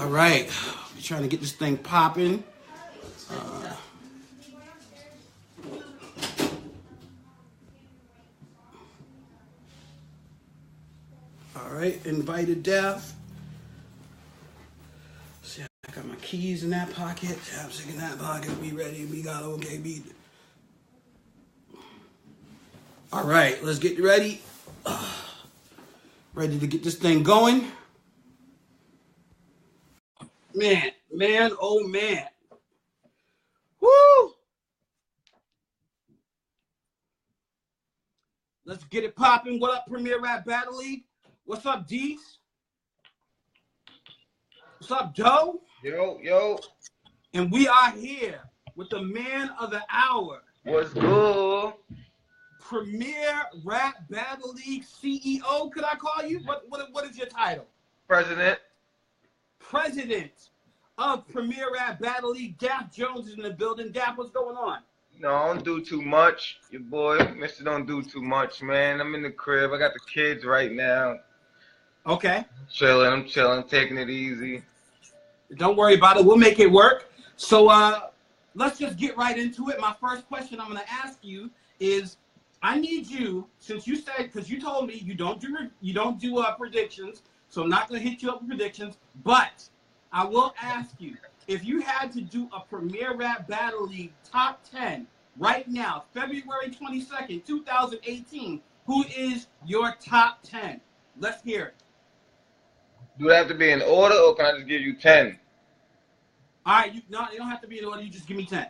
All right, we're trying to get this thing popping. All right, invited Daffs. See, I got my keys in that pocket. Chapstick in that pocket. We ready. We got okay. We. All right, let's get ready. Ready to get this thing going. Man, oh man. Woo! Let's get it popping. What up, Premier Rap Battle League? What's up, Dees? What's up, Joe? Yo. And we are here with the man of the hour. What's good? Premier Rap Battle League CEO, could I call you? What is your title? President. President of Premier Rap Battle League. Daff Jones is in the building. Daff, what's going on? No, I don't do too much. Your boy, Mr. Don't do too much, man. I'm in the crib. I got the kids right now. Okay. I'm chilling, taking it easy. Don't worry about it. We'll make it work. So let's just get right into it. My first question I'm going to ask you is, I need you, since you said, because you told me you don't do predictions, so I'm not going to hit you up with predictions, but I will ask you, if you had to do a Premier Rap Battle League top 10 right now, February 22nd, 2018, who is your top 10? Let's hear it. Do it have to be in order, or can I just give you 10? All right, you don't have to be in order. You just give me 10.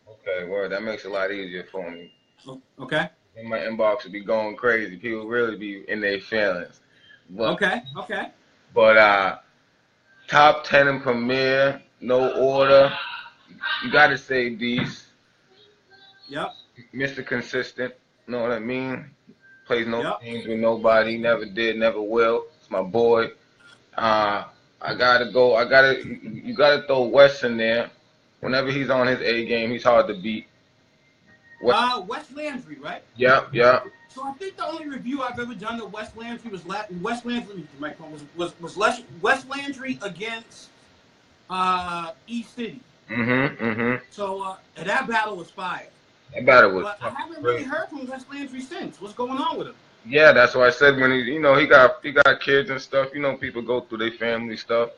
Okay, word. That makes it a lot easier for me. Okay. And my inbox would be going crazy. People really be in their feelings. But, Okay. But top 10 in Premier, no order. You got to say these. Yep. Mr. Consistent. Know what I mean? Plays no games with nobody. Never did, never will. It's my boy. I gotta go. You gotta throw Wes in there. Whenever he's on his A game, he's hard to beat. Wes Landry, right? Yeah. So I think the only review I've ever done of Wes Landry was Wes Landry against E City. So that battle was fire. That battle was. But I haven't really heard from Wes Landry since. What's going on with him? Yeah, that's why I said when he got kids and stuff. You know, people go through their family stuff,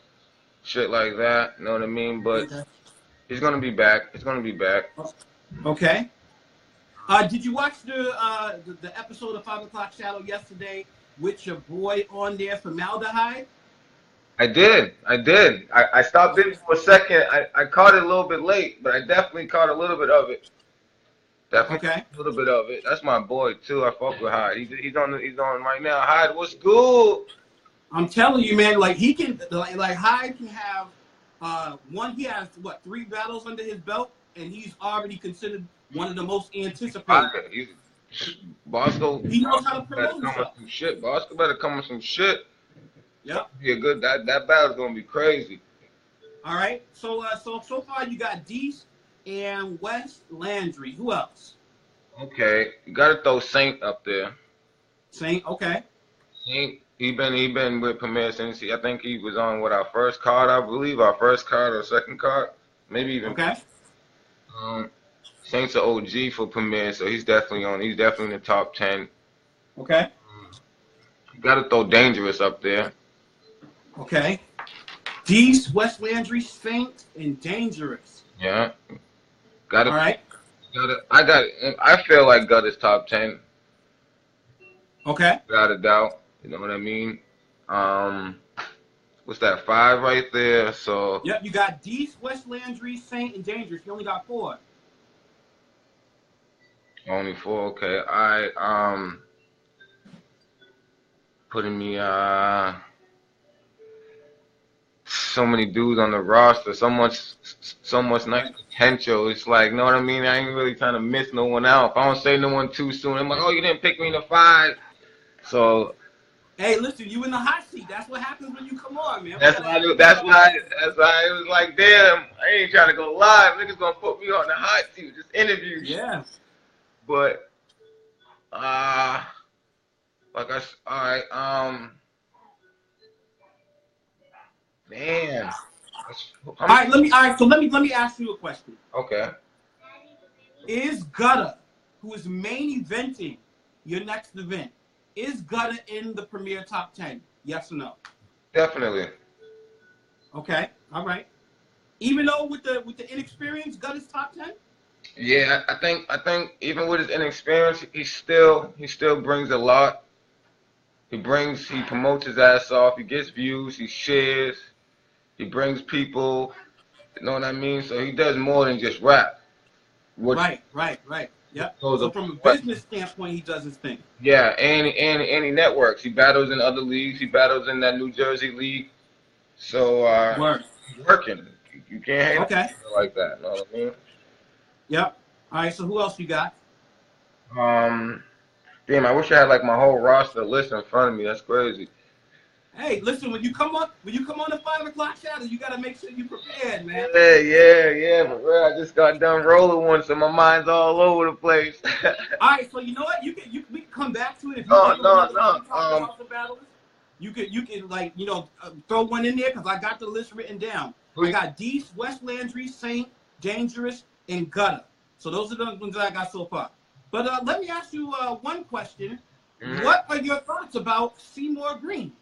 shit like that. You know what I mean? But he's gonna be back. Okay. Did you watch the episode of 5 O'Clock Shadow yesterday with your boy on there, Formaldehyde? I did. I stopped in for a second. I caught it a little bit late, but I definitely caught a little bit of it. Definitely a little bit of it. That's my boy too. I fuck with Hyde. He's on right now. Hyde, what's good? I'm telling you, man. Like he can, like Hyde can have he has 3 battles under his belt, and he's already considered one of the most anticipated. Bosco. He knows how to promote himself. Bosco better come with some shit. Yep. Yeah, good. That battle's gonna be crazy. All right. So far you got Dees and Wes Landry. Who else? Okay, you gotta throw Saint up there. Saint, okay. Saint, he been with Premier since I think he was on our first card, I believe, our first card or second card, maybe even. Okay. Saint's an OG for Premier, so he's definitely in the top 10. Okay. You gotta throw Dangerous up there. Okay. Dees, Wes Landry, Saint, and Dangerous. Yeah. All right. I feel like Gutter's top 10. Okay. Without a doubt. You know what I mean? What's that, 5 right there? So. Yep, you got Dees, Wes Landry, Saint, and Dangerous. You only got 4. Only 4, okay. Alright, putting me so many dudes on the roster, so much nice potential. It's like, know what I mean? I ain't really trying to miss no one out. If I don't say no one too soon, I'm like, oh, you didn't pick me to 5. So hey, listen, you in the hot seat. That's what happens when you come on, man. That's why it was like, damn, I ain't trying to go live. Niggas gonna put me on the hot seat, just interview. Yeah. But all right, man. All right, let me ask you a question. Okay. Is Gutter, who is main eventing your next event, is Gutter in the Premier Top 10? Yes or no? Definitely. Okay. All right. Even though with the inexperience, Gutter's top 10? Yeah, I think even with his inexperience, he still brings a lot. He promotes his ass off. He gets views. He shares. He brings people. You know what I mean? So he does more than just rap. Right. Yep. So from a business standpoint, he does his thing. Yeah, and he networks. He battles in other leagues. He battles in that New Jersey league. So he's working. You can't hate like that. You know what I mean? Yep. All right. So who else you got? Damn, I wish I had like my whole roster list in front of me. That's crazy. Hey, listen, when you come on the 5 o'clock shadow, you gotta make sure you prepared, man. Yeah. But bro, I just got done rolling one, so my mind's all over the place. All right, so you know what? We can come back to it if you No. about the battles. You can like throw one in there because I got the list written down. I got Dees, West Landry, Saint, Dangerous, and Gutter. So those are the ones that I got so far. But let me ask you one question. Mm-hmm. What are your thoughts about Seymour Green?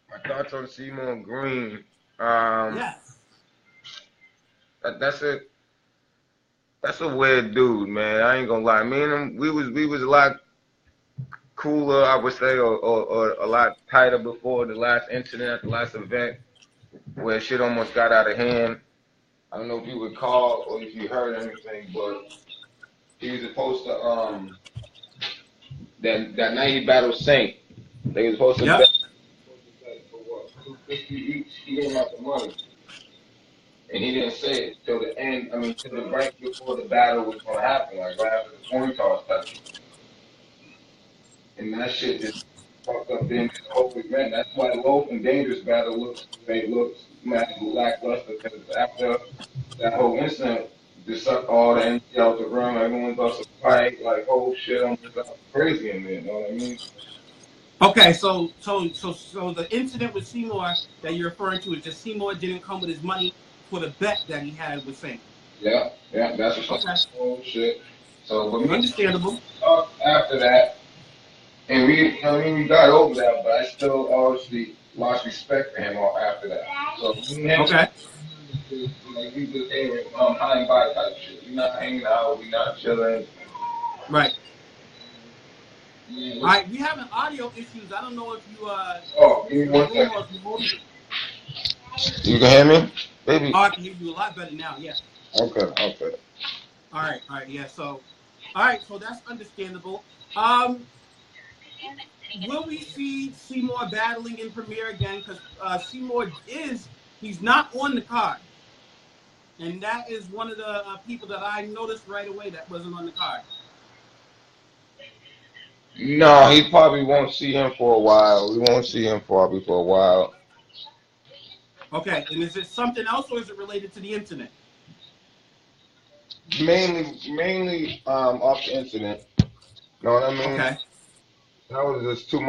My thoughts on Seymour Green. Yes. That's a weird dude, man. I ain't gonna lie. Me and him, we was a lot cooler, I would say, or a lot tighter before the last incident at the last event where shit almost got out of hand. I don't know if you recall or if you heard anything, but he was supposed to that night he battled Saint. They were supposed to bet for what, $250 each. He gave him out the money, and he didn't say it till the end. I mean, till the right before the battle was gonna happen, like right after the coin toss session. And that shit just fucked up the whole event. That's why the Low and Dangerous battle looks mad lackluster, because after that whole incident, just sucked all the energy out the room. Everyone thought to fight, like, oh shit, I'm just crazy in there. You know what I mean? Okay, so the incident with Seymour that you're referring to is just Seymour didn't come with his money for the bet that he had with Saint. Yeah, that's what oh shit. So, but understandable. After that, and we got over that, but I still obviously lost respect for him after that. So, like we just ain't high and by type shit. We not hanging out, we not chilling. Right. Yeah, all right, we having audio issues. I don't know if you give me 1 second. You can hear me, baby? Oh, I can hear you a lot better now. Yeah. Okay. All right, yeah. So, so that's understandable. Will we see Seymour battling in Premier again? Because Seymour he's not on the card, and that is one of the people that I noticed right away that wasn't on the card. No, he probably won't see him for a while. We won't see him probably for a while. Okay, and is it something else, or is it related to the incident? Mainly off the incident. Know what I mean? Okay. That was just too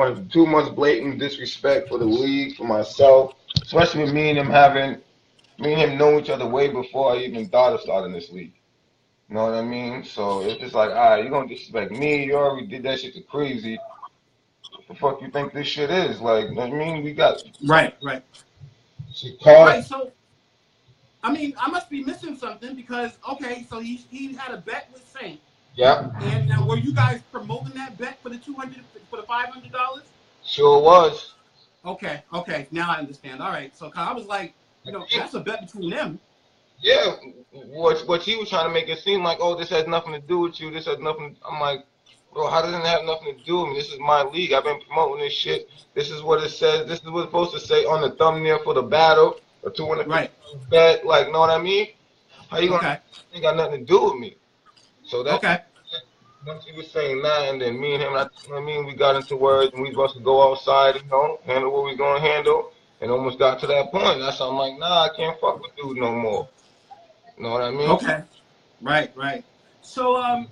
much blatant disrespect for the league, for myself, especially with me and him know each other way before I even thought of starting this league. You know what I mean? So it's just like, all right, you're gonna disrespect me. You already did that shit to Crazy. What the fuck you think this shit is? Like, you know what I mean? We got right. Right. So, I mean, I must be missing something because so he had a bet with Saint. Yeah. And now, were you guys promoting that bet for the $500? Sure was. Okay. Now I understand. All right. So I was like, that's a bet between them. Yeah. What he was trying to make it seem like, oh, this has nothing to do with you. This has nothing. I'm like, bro, how does it have nothing to do with me? This is my league. I've been promoting this shit. This is what it says. This is what it's supposed to say on the thumbnail for the battle. Or $250 bet. Like, know what I mean? How you gonna? Ain't got nothing to do with me. So that. Once he was saying that, and then me and him, we got into words, and we was supposed to go outside, handle what we gonna handle, and almost got to that point. That's why I'm like, nah, I can't fuck with dude no more. You know what I mean? Okay. Right. So,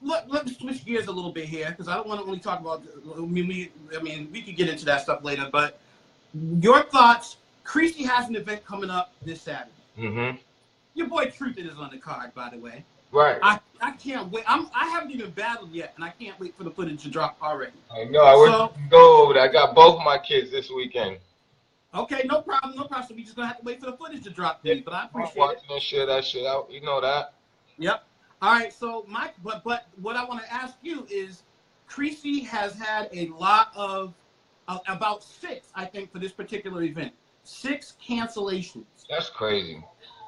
let's switch gears a little bit here because I don't want to only talk about. I mean, we could get into that stuff later, but your thoughts. Creasy has an event coming up this Saturday. Mm-hmm. Your boy Truthin is on the card, by the way. Right. I can't wait. I haven't even battled yet, and I can't wait for the footage to drop already. I know. I went to go over there. I got both my kids this weekend. Okay, no problem, no problem. So we just gonna have to wait for the footage to drop, then. But I appreciate watching and share that shit out. You know that. Yep. All right. So but what I want to ask you is, Creasy has had a lot of about 6, I think, for this particular event. 6 cancellations. That's crazy.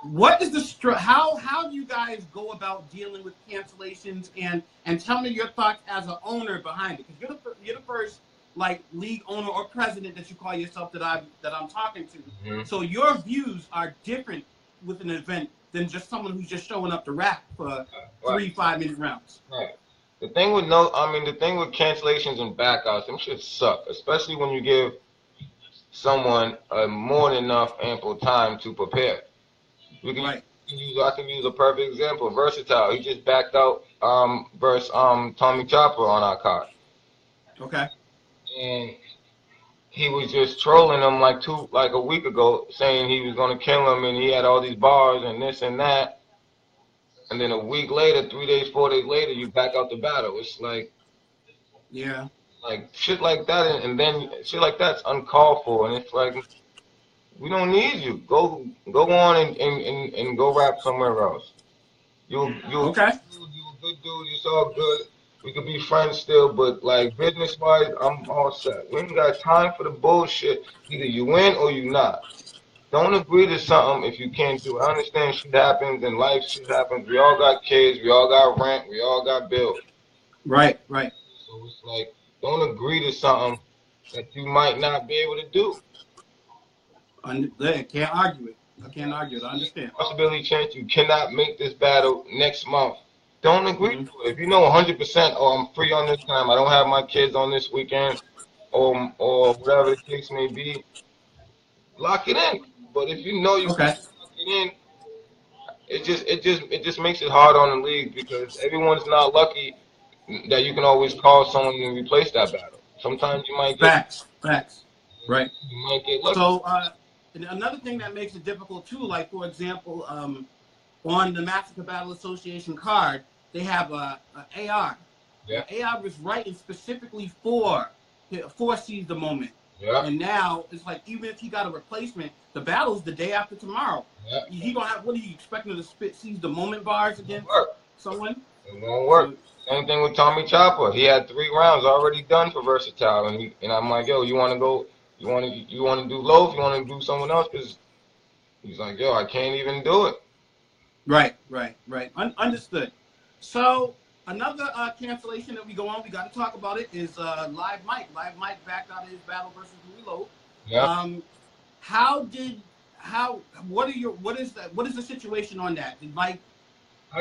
What is the how do you guys go about dealing with cancellations and tell me your thoughts as an owner behind it? Because you're the first like league owner or president that you call yourself that I'm talking to. Mm-hmm. So your views are different with an event than just someone who's just showing up to rap for 3 5-minute rounds. Right. The thing with cancellations and backouts, them shit suck, especially when you give someone more than enough ample time to prepare. I can use a perfect example. Versatile. He just backed out versus Tommy Chopper on our card. Okay. And he was just trolling him like a week ago, saying he was gonna kill him and he had all these bars and this and that. And then a week later, 3 days, 4 days later, you back out the battle. It's like, yeah, like shit like that, and then shit like that's uncalled for, and it's like, we don't need you. Go on and go rap somewhere else. You okay. You a good dude. It's all good. We could be friends still, but like business wise, I'm all set. We ain't got time for the bullshit. Either you win or you not. Don't agree to something if you can't do it. I understand shit happens and life shit happens. We all got kids. We all got rent. We all got bills. Right. So it's like, don't agree to something that you might not be able to do. I can't argue it. I understand. Possibility chance you cannot make this battle next month. Don't agree to it. If you know 100%, oh, I'm free on this time, I don't have my kids on this weekend, or whatever the case may be, lock it in. But if you know you can't lock it in, it just makes it hard on the league because everyone's not lucky that you can always call someone and replace that battle. Sometimes you might get facts. Right. You might get lucky. So and another thing that makes it difficult too, like for example, on the Massacre Battle Association card, they have a AR. Yeah. The AR was writing specifically for Seize the Moment. Yeah. And now it's like even if he got a replacement, the battle's the day after tomorrow. Yeah. He gonna have, what are you expecting to spit Seize the Moment bars against someone? It won't work. Same thing with Tommy Chopper. He had 3 rounds already done for Versatile, and I'm like, yo, you want to go? You want to do Loaf? You want to do someone else? Because he's like, yo, I can't even do it. Right. Understood. So another cancellation that we go on, we got to talk about it, is Live Mike. Live Mike backed out of his battle versus Louis Loaf. Yeah. What is the situation on that? Did Mike?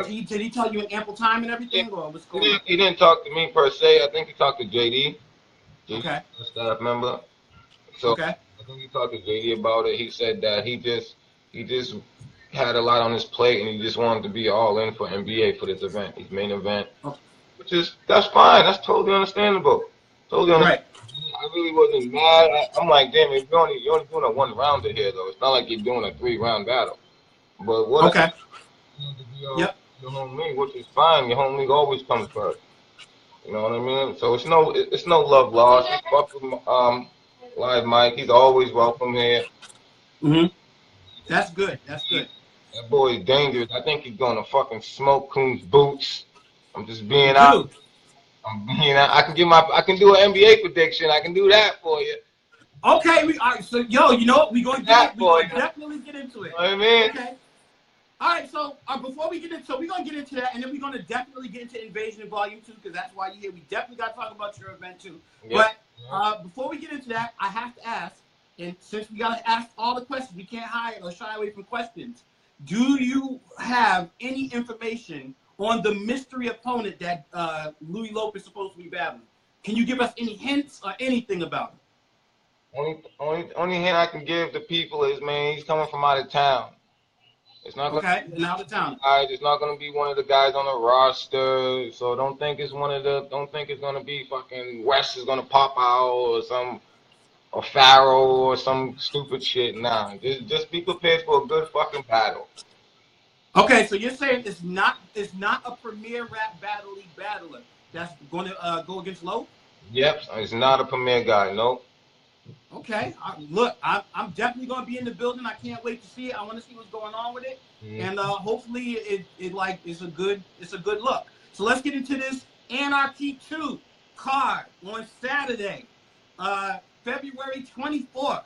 Did he tell you in ample time and everything, or what's going on? He didn't talk to me per se. I think he talked to JD. Okay. Staff member. So okay. I think he talked to JD about it. He said that he just had a lot on his plate and he just wanted to be all in for NBA for this event, his main event. Okay. That's fine. That's totally understandable. Totally understandable. Right. I really wasn't mad. I'm like, damn, you're only doing a 1 rounder here though. It's not like you're doing a 3-round battle. But what? Okay. Your home league, which is fine. Your home league always comes first. You know what I mean? So it's no love lost. Fuck with Live Mike. He's always welcome here. Mhm. That's good. That boy is dangerous. I think he's gonna fucking smoke Coon's boots. I'm just being out. I can do an NBA prediction. I can do that for you. Okay. All right. So you know what? We're gonna definitely get into it. You know what I mean? Okay. All right, so before we get into, we're gonna get into that, and then we're gonna definitely get into Invasion Volume 2 because that's why you're here. We definitely got to talk about your event too. Yeah. But before we get into that, I have to ask, and since we gotta ask all the questions, we can't hide or shy away from questions. Do you have any information on the mystery opponent that Louis Loaf is supposed to be battling? Can you give us any hints or anything about it? Only hint I can give the people is, man, he's coming from out of town. It's not gonna okay, and out of town. It's not gonna be one of the guys on the roster. So don't think it's one of the. Don't think it's gonna be fucking West is gonna pop out or some or Pharaoh or some stupid shit. Nah, just be prepared for a good fucking battle. Okay, so you're saying it's not a premier rap battle league battler that's going to go against Low? Yep, it's not a premier guy. Nope. Okay, look, I'm definitely going to be in the building. I can't wait to see it. I want to see what's going on with it, and hopefully it like it's a good look. So let's get into this Anarchy 2 card on Saturday, February 24th.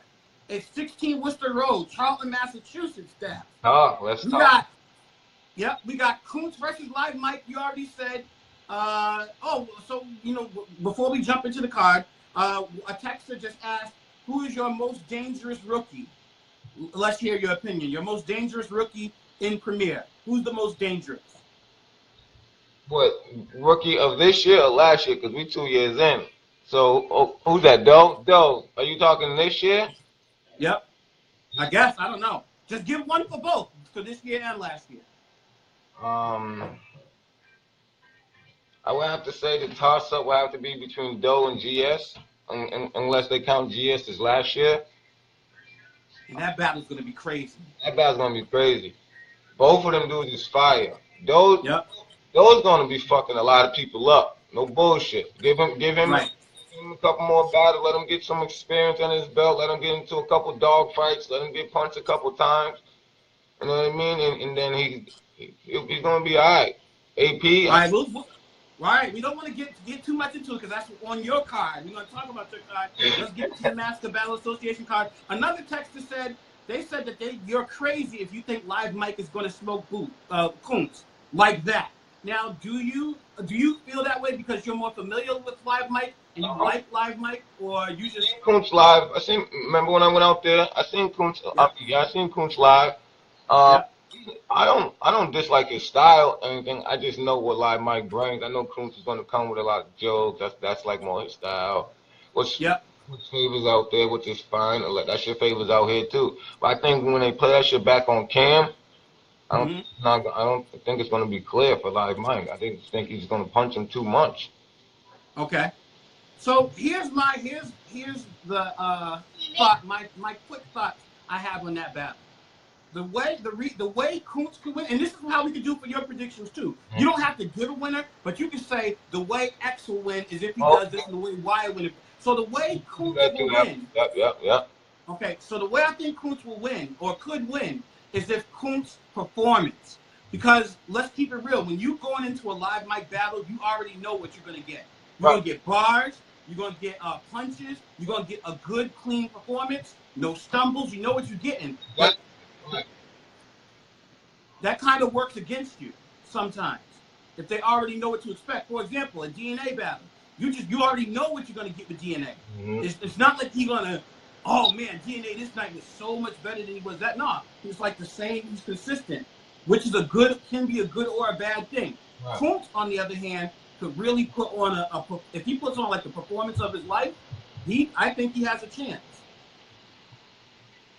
It's 16 Worcester Road, Charlton, Massachusetts. Daffs. Oh, let's talk. We got Kuntz versus Live Mike. You already said. So before we jump into the card, a texter just asked, "Who is your most dangerous rookie?" Let's hear your opinion. Your most dangerous rookie in Premier. Who's the most dangerous? What, rookie of this year or last year? Because we 2 years in. So who's that? Doe, are you talking this year? Yep. I guess. I don't know. Just give one for both, for this year and last year. I would have to say the toss-up would have to be between Doe and GS, unless they count GS as last year. And that battle's going to be crazy. That battle's going to be crazy. Both of them dudes is fire. Doe's going to be fucking a lot of people up. No bullshit. Give him a couple more battles. Let him get some experience on his belt. Let him get into a couple dog fights. Let him get punched a couple times. You know what I mean? And then he's going to be all right. AP. All right, we don't want to get too much into it because that's on your card. We're going to talk about your card. Let's get to the Master Battle Association card. Another texter said that you're crazy if you think Live Mike is going to smoke Kuntz like that. Now, do you feel that way because you're more familiar with Live Mike and you like Live Mike, or you just Kuntz live? Remember when I went out there? I seen Kuntz. I seen Kuntz live. I don't dislike his style or anything. I just know what Live Mike brings. I know Kuntz is going to come with a lot of jokes. That's like more his style. What's favors out there, which is fine. That shit favors out here too. But I think when they play that shit back on cam, I don't think it's going to be clear for Live Mike. I think he's going to punch him too much. Okay. So here's the thought. My quick thought I have on that battle. The way Kuntz could win, and this is how we could do for your predictions too. You don't have to give a winner, but you can say the way X will win is if he does this, and the way Y will win. So the way Kuntz will win. Okay, so the way I think Kuntz will win or could win is if Kuntz performance. Because let's keep it real, when you going into a Live Mike battle, you already know what you're gonna get. You're gonna get bars. You're gonna get punches. You're gonna get a good, clean performance. No stumbles. You know what you're getting. But that kind of works against you sometimes if they already know what to expect. For example, a DNA battle, you already know what you're gonna get with DNA. It's not like he's gonna, oh man, DNA this night was so much better than he was that. No, he's like the same. He's consistent, which is can be a good or a bad thing. Kuntz, on the other hand, could really put on if he puts on like the performance of his life, I think he has a chance.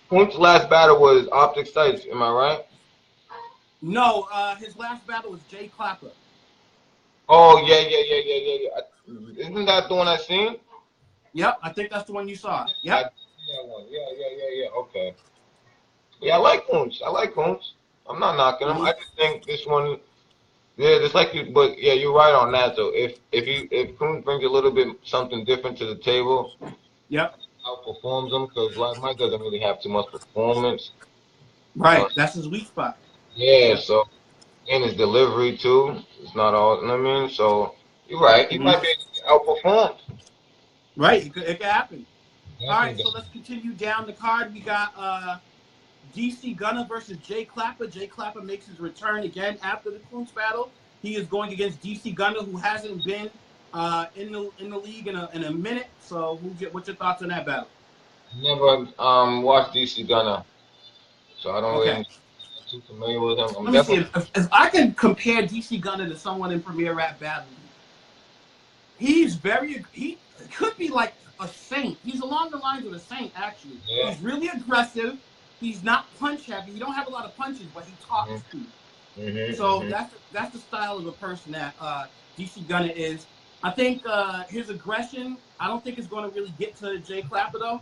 Kuntz's last battle was Optic Sights, am I right? No, his last battle was Jay Clapper. Oh, yeah. Isn't that the one I seen? Yep, I think that's the one you saw. Yep. Yeah. Okay. Yeah, I like Kuntz. I'm not knocking him. I just think this one, just like you. But yeah, you're right on that. So if Kuntz brings a little bit something different to the table, outperforms him, because Live Mike doesn't really have too much performance. Right, that's his weak spot. Yeah, so and his delivery too. It's not all. You know what I mean? So you're right. He might be outperformed. Right, it could happen. All right, so let's continue down the card. We got DC Gunner versus Jay Clapper. Jay Clapper makes his return again after the Kuntz battle. He is going against DC Gunner, who hasn't been in the league in a minute. So, what's your thoughts on that battle? Never watched DC Gunner, so I don't really too familiar with him. Let me see if I can compare DC Gunner to someone in Premier Rap Battle. He could be like a Saint. He's along the lines of a Saint, actually. Yeah. He's really aggressive. he's not punch heavy. He don't have a lot of punches, but he talks too. So that's the style of a person that DC Gunner is. I think his aggression, I don't think it's going to really get to Jay Clapper though.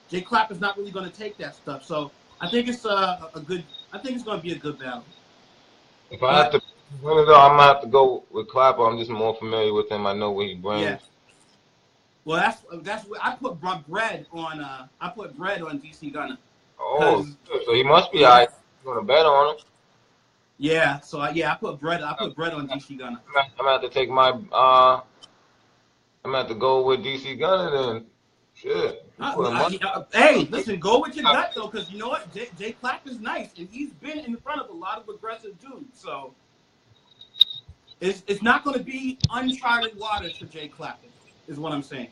Jay Clapper's not really going to take that stuff. So I think it's I think it's going to be a good battle. If I have to win it, I'm gonna have to go with Clapper. I'm just more familiar with him. I know what he brings. Yeah. Well, that's what I put bread on. I put bread on DC Gunner. Oh, so he must be alright. You gonna bet on him? Yeah. So I put bread. I put bread on DC Gunner. I'm gonna have to take my. I'm gonna have to go with DC Gunner then. Shit. Hey, listen, go with your gut though, because you know what, Jay Clapper's nice, and he's been in front of a lot of aggressive dudes. So it's not going to be uncharted waters for Jay Clapper, is what I'm saying.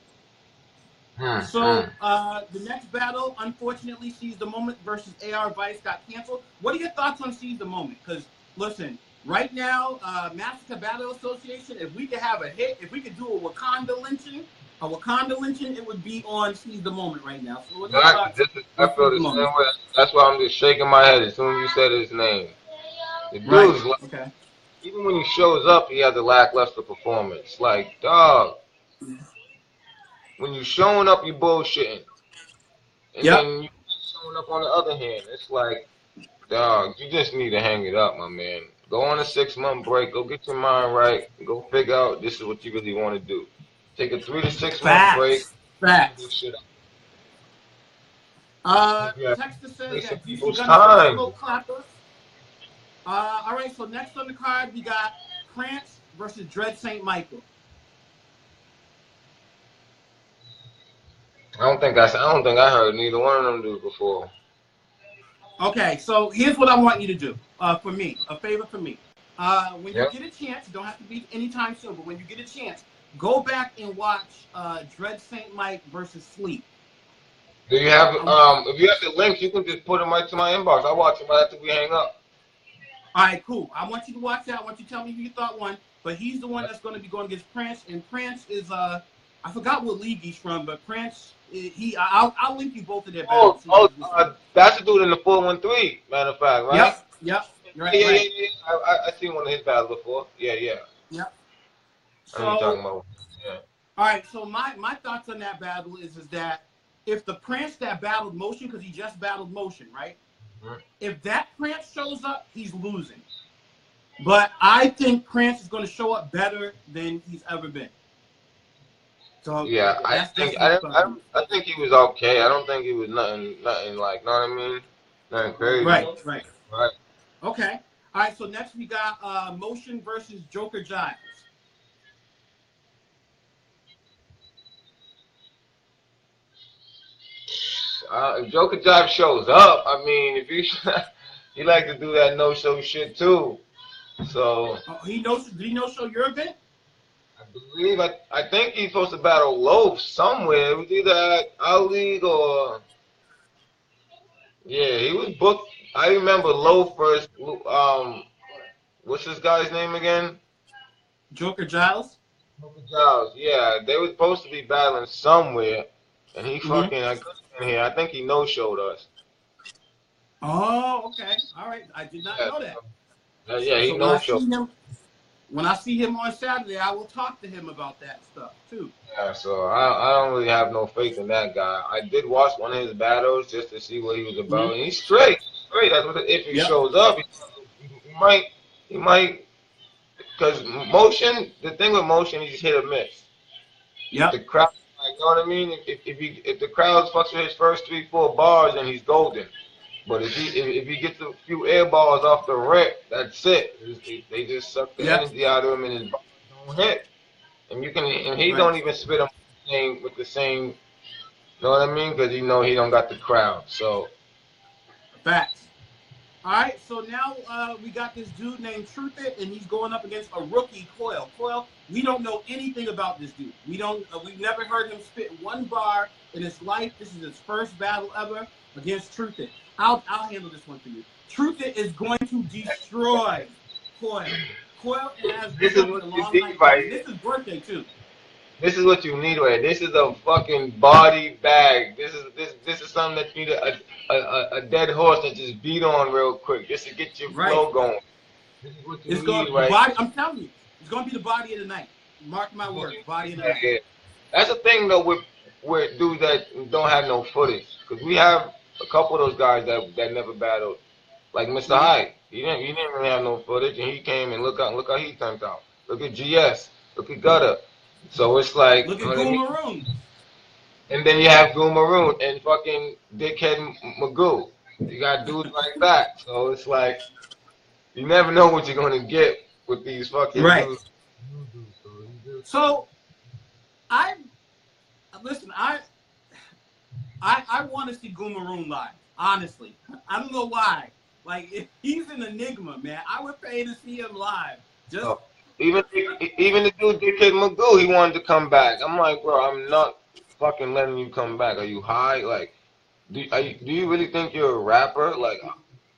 So the next battle, unfortunately, Seize the Moment versus AR Vice got canceled. What are your thoughts on Seize the Moment? Because listen, right now, Massacre Battle Association, if we could have a hit, if we could do a Wakanda lynching, it would be on Seize the Moment right now. So what I feel the same way. That's why I'm just shaking my head as soon as you said his name. The dude's like, even when he shows up, he has a lackluster performance. Like, dog, when you showing up, you bullshitting. And then you showing up on the other hand. It's like, dog, you just need to hang it up, my man. Go on a 6-month break. Go get your mind right. Go figure out this is what you really want to do. Take a 3 to 6 month break. Facts. Texter says that DC Gunner Clapper. All right, so next on the card we got Prance versus Dread St. Michael. I don't think I heard neither one of them do before. Okay, so here's what I want you to do. For me, a favor for me. When you get a chance, don't have to be anytime soon, but when you get a chance, go back and watch Dread St. Mike versus Sleep. Do you have if you have the links, you can just put them right to my inbox. I'll watch them right after we hang up. All right, cool. I want you to watch that. I want you to tell me who you thought won. But he's the one that's going to be going against Prance, and Prance is I forgot what league he's from, but Prance I'll link you both of their battles. That's the dude in the 413, matter of fact, right? Yep. Right, yeah. I seen one of his battles before. Yeah. Yep. So, I know what you're talking about. Yeah. All right, so my thoughts on that battle is that if the Prance that battled Motion, because he just battled Motion, right? If that Prance shows up, he's losing. But I think Prance is going to show up better than he's ever been. So yeah, I think he was okay. I don't think he was nothing like, know what I mean? Nothing crazy. Right. Okay. All right, so next we got Motion versus Joker Giles. If Joker Jive shows up, I mean, if he like to do that no-show shit too. So did he no-show your event? I believe I think he's supposed to battle Loaf somewhere. It was either at our league or he was booked. I remember Loaf first. What's this guy's name again? Joker Giles. Joker Giles. Yeah, they were supposed to be battling somewhere, and he fucking here. I think he no-showed us. Oh, okay. All right. I did not know that. He no-showed. When I see him on Saturday, I will talk to him about that stuff too. Yeah, so I don't really have no faith in that guy. I did watch one of his battles just to see what he was about, and he's straight. If he shows up, he might. Because Motion, the thing with Motion, he's hit or miss. Yeah. The crowd, you know what I mean? If the crowd fucks with his first 3-4 bars, then he's golden. But if he gets a few air balls off the rip, that's it. They just suck the energy out of him, and his bars don't hit. And he don't even spit him with the same. You know what I mean? Because he don't got the crowd. So. Facts. All right, so now we got this dude named Truth It, and he's going up against a rookie, Coil. Coil, we don't know anything about this dude. We've never heard him spit one bar in his life. This is his first battle ever against Truth It. I'll handle this one for you. Truth It is going to destroy Coil. Coil has been a long night. This is birthday too. This is what you need right. This is a fucking body bag. This is something that you need a dead horse that just beat on real quick just to get your flow going. This is what you need right. Body, I'm telling you, it's gonna be the body of the night. Mark my words, body of the night. Yeah. That's the thing though with dudes that don't have no footage, because we have a couple of those guys that never battled, like Mr. Hyde. He didn't really have no footage, and he came and look how he turned out. Look at GS. Look at Gutter. So it's like, look at Goon Maroon. And then you have Goon Maroon and fucking Dickhead Magoo. You got dudes like that. So it's like, you never know what you're gonna get with these fucking dudes. So I want to see Goon Maroon live. Honestly, I don't know why. Like, if he's an enigma, man, I would pay to see him live. Just even the dude Dickhead Magoo, he wanted to come back. I'm like, bro, I'm not fucking letting you come back. Are you high? Like, do you really think you're a rapper? Like,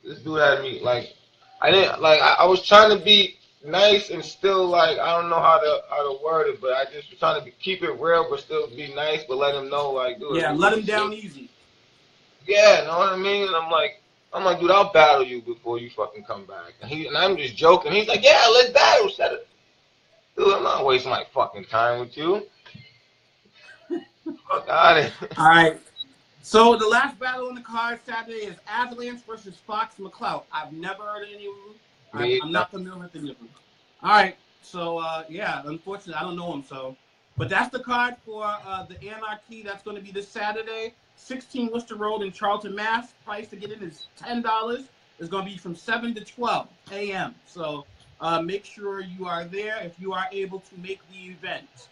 this dude had me like, I was trying to be nice and still like, I don't know how to word it, but I just was trying to keep it real but still be nice, but let him know, like, dude. Yeah, let him down easy. Yeah, know what I mean? And I'm like, dude, I'll battle you before you fucking come back. And I'm just joking. He's like, yeah, let's battle. Set it. Dude, I'm not wasting my fucking time with you. Fuck out of here. All right. So the last battle on the card Saturday is Avalanche versus Fox McCloud. I've never heard of any of them. I'm not familiar with any of them. All right. So, yeah, unfortunately, I don't know them. So, but that's the card for the Anarchy. That's going to be this Saturday. 16 Worcester Road in Charlton, Mass. Price to get in is $10. It's going to be from 7 to 12 a.m. So make sure you are there if you are able to make the event.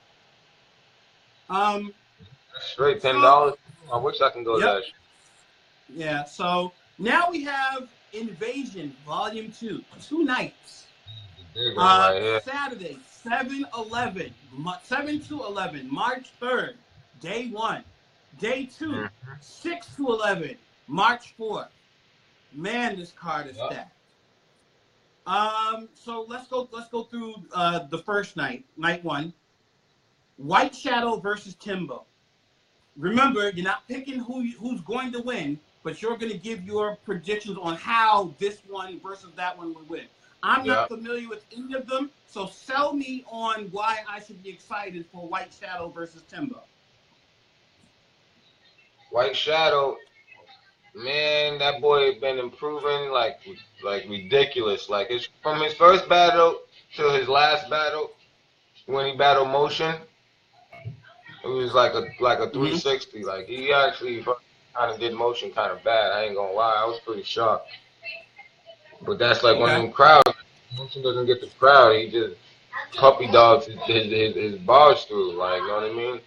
Straight $10. I wish I can go that. Yeah. So now we have Invasion Volume 2. 2 nights. Saturday, 7/11, 7 to 11, March 3rd, day 1. Day 2, 6 to 11, March 4th. Man, this card is stacked. So let's go through the first night, night 1. White Shadow versus Timbo. Remember, you're not picking who's going to win, but you're going to give your predictions on how this one versus that one would win. I'm not familiar with any of them, so sell me on why I should be excited for White Shadow versus Timbo. White Shadow, man, that boy has been improving like ridiculous. Like, it's from his first battle to his last battle when he battled Motion. It was like a 360. Like, he actually kind of did Motion kind of bad. I ain't gonna lie, I was pretty shocked. But that's like one of them crowds. Motion doesn't get the crowd. He just puppy dogs his bars through. Like, you know what I mean?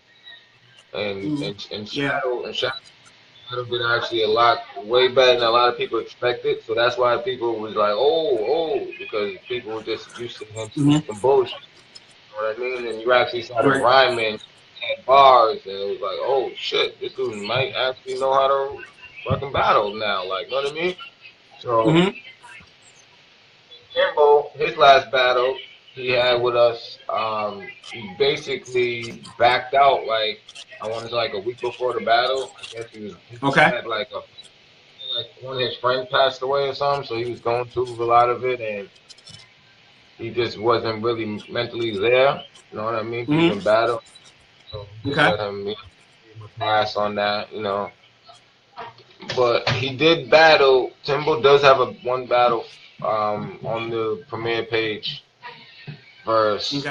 And Shadow did actually a lot way better than a lot of people expected. So that's why people was like, oh, because people were just used to him some bullshit. You know what I mean? And you actually saw the rhyming and bars, and it was like, oh shit, this dude might actually know how to fucking battle now. Like, you know what I mean? So Kimbo, his last battle he had with us, he basically backed out like, I want to say like a week before the battle. I guess he had like one of his friends passed away or something, so he was going through a lot of it, and he just wasn't really mentally there. You know what I mean? He can battle, so let him pass on that, you know. But he did battle. Timbo does have one battle on the premiere page versus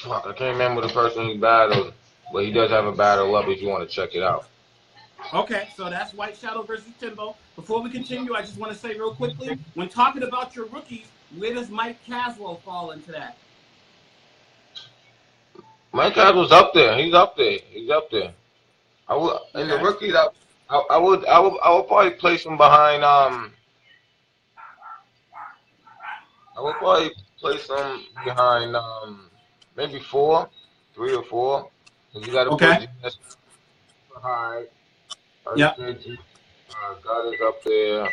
fuck, I can't remember the person he battled, but he does have a battle up if you want to check it out. Okay, so that's White Shadow versus Timbo. Before we continue, I just want to say real quickly, when talking about your rookies, where does Mike Caswell fall into that? Mike Caswell's up there. He's up there. I would in the rookies. I would probably place him behind. I would probably place him behind maybe 3 or 4. Cause you got to put GS high. God is up there.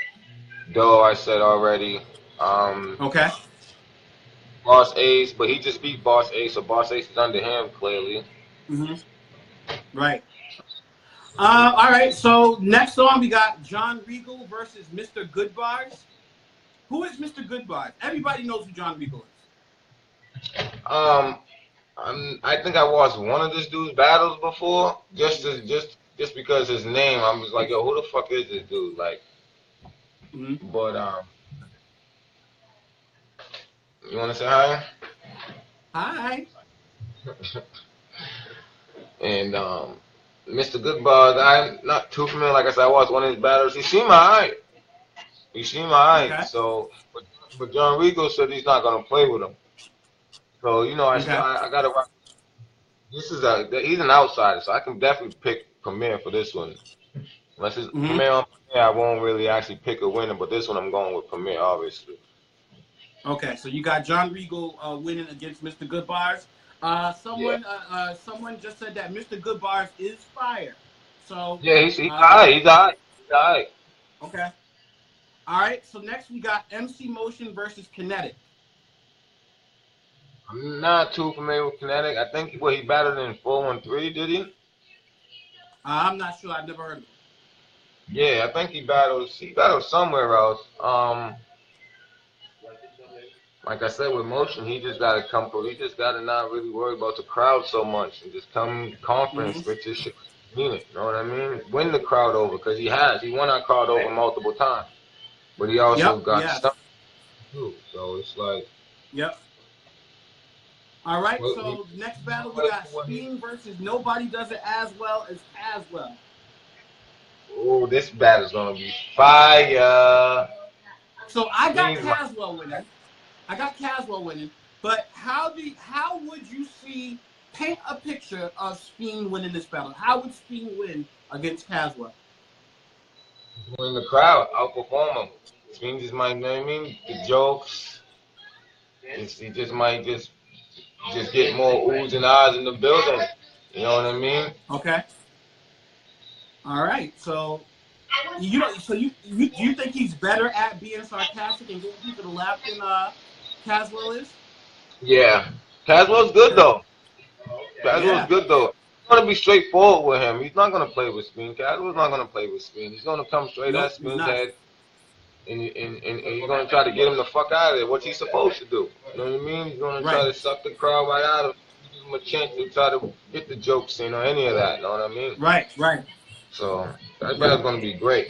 Doe, I said already. Boss Ace, but he just beat Boss Ace, so Boss Ace is under him clearly. Mm-hmm. Right. All right. So next on, we got John Regal versus Mr. Goodbars. Who is Mr. Goodbars? Everybody knows who John Regal is. I think I watched one of this dude's battles before, just because his name. I was like, yo, who the fuck is this dude? Like, but you want to say hi? Hi. And Mr. Goodbars, I'm not too familiar. Like I said, I watched one of his battles. He seemed alright. Okay. So, but John Regal said he's not gonna play with him. So I gotta. He's an outsider, so I can definitely pick Premier for this one. Unless it's Premier on Premier, I won't really actually pick a winner. But this one, I'm going with Premier, obviously. Okay, so you got John Regal winning against Mr. Goodbars. Someone just said that Mr. Goodbars is fire. So yeah, he's alright. Okay. All right. So next we got MC Motion versus Kinetic. I'm not too familiar with Kinetic. I think he battled in 413, did he? I'm not sure. I've never heard of him. Yeah, I think he battled somewhere else. Like I said, with Motion, he just gotta come through. He just gotta not really worry about the crowd so much and just come confidence with his shit. Mean it, you know what I mean? Win the crowd over, because he won our crowd over multiple times, but he also got stuck too. So it's like. Yep. All right. So next battle we got Steen versus Nobody Does It As Well as Caswell. Oh, this battle's gonna be fire. So I got Caswell winning. But how would you paint a picture of Steen winning this battle? How would Steen win against Caswell? Win the crowd, outperform him. Steen just might, you know what I mean? The jokes. He just might just get more oohs and ahs in the building. You know what I mean? Okay. All right. So you think he's better at being sarcastic and getting people to laugh than Caswell is? Yeah. Caswell's good though. Caswell's good though. He's gonna be straightforward with him. He's not gonna play with Spin. Caswell's not gonna play with Spin. He's gonna come straight at Spin's head. And he's going to try to get him the fuck out of there, what he's supposed to do. You know what I mean? He's going to try to suck the crowd right out of him, give him a chance to try to get the jokes in or any of that. You know what I mean? Right. So that battle's going to be great.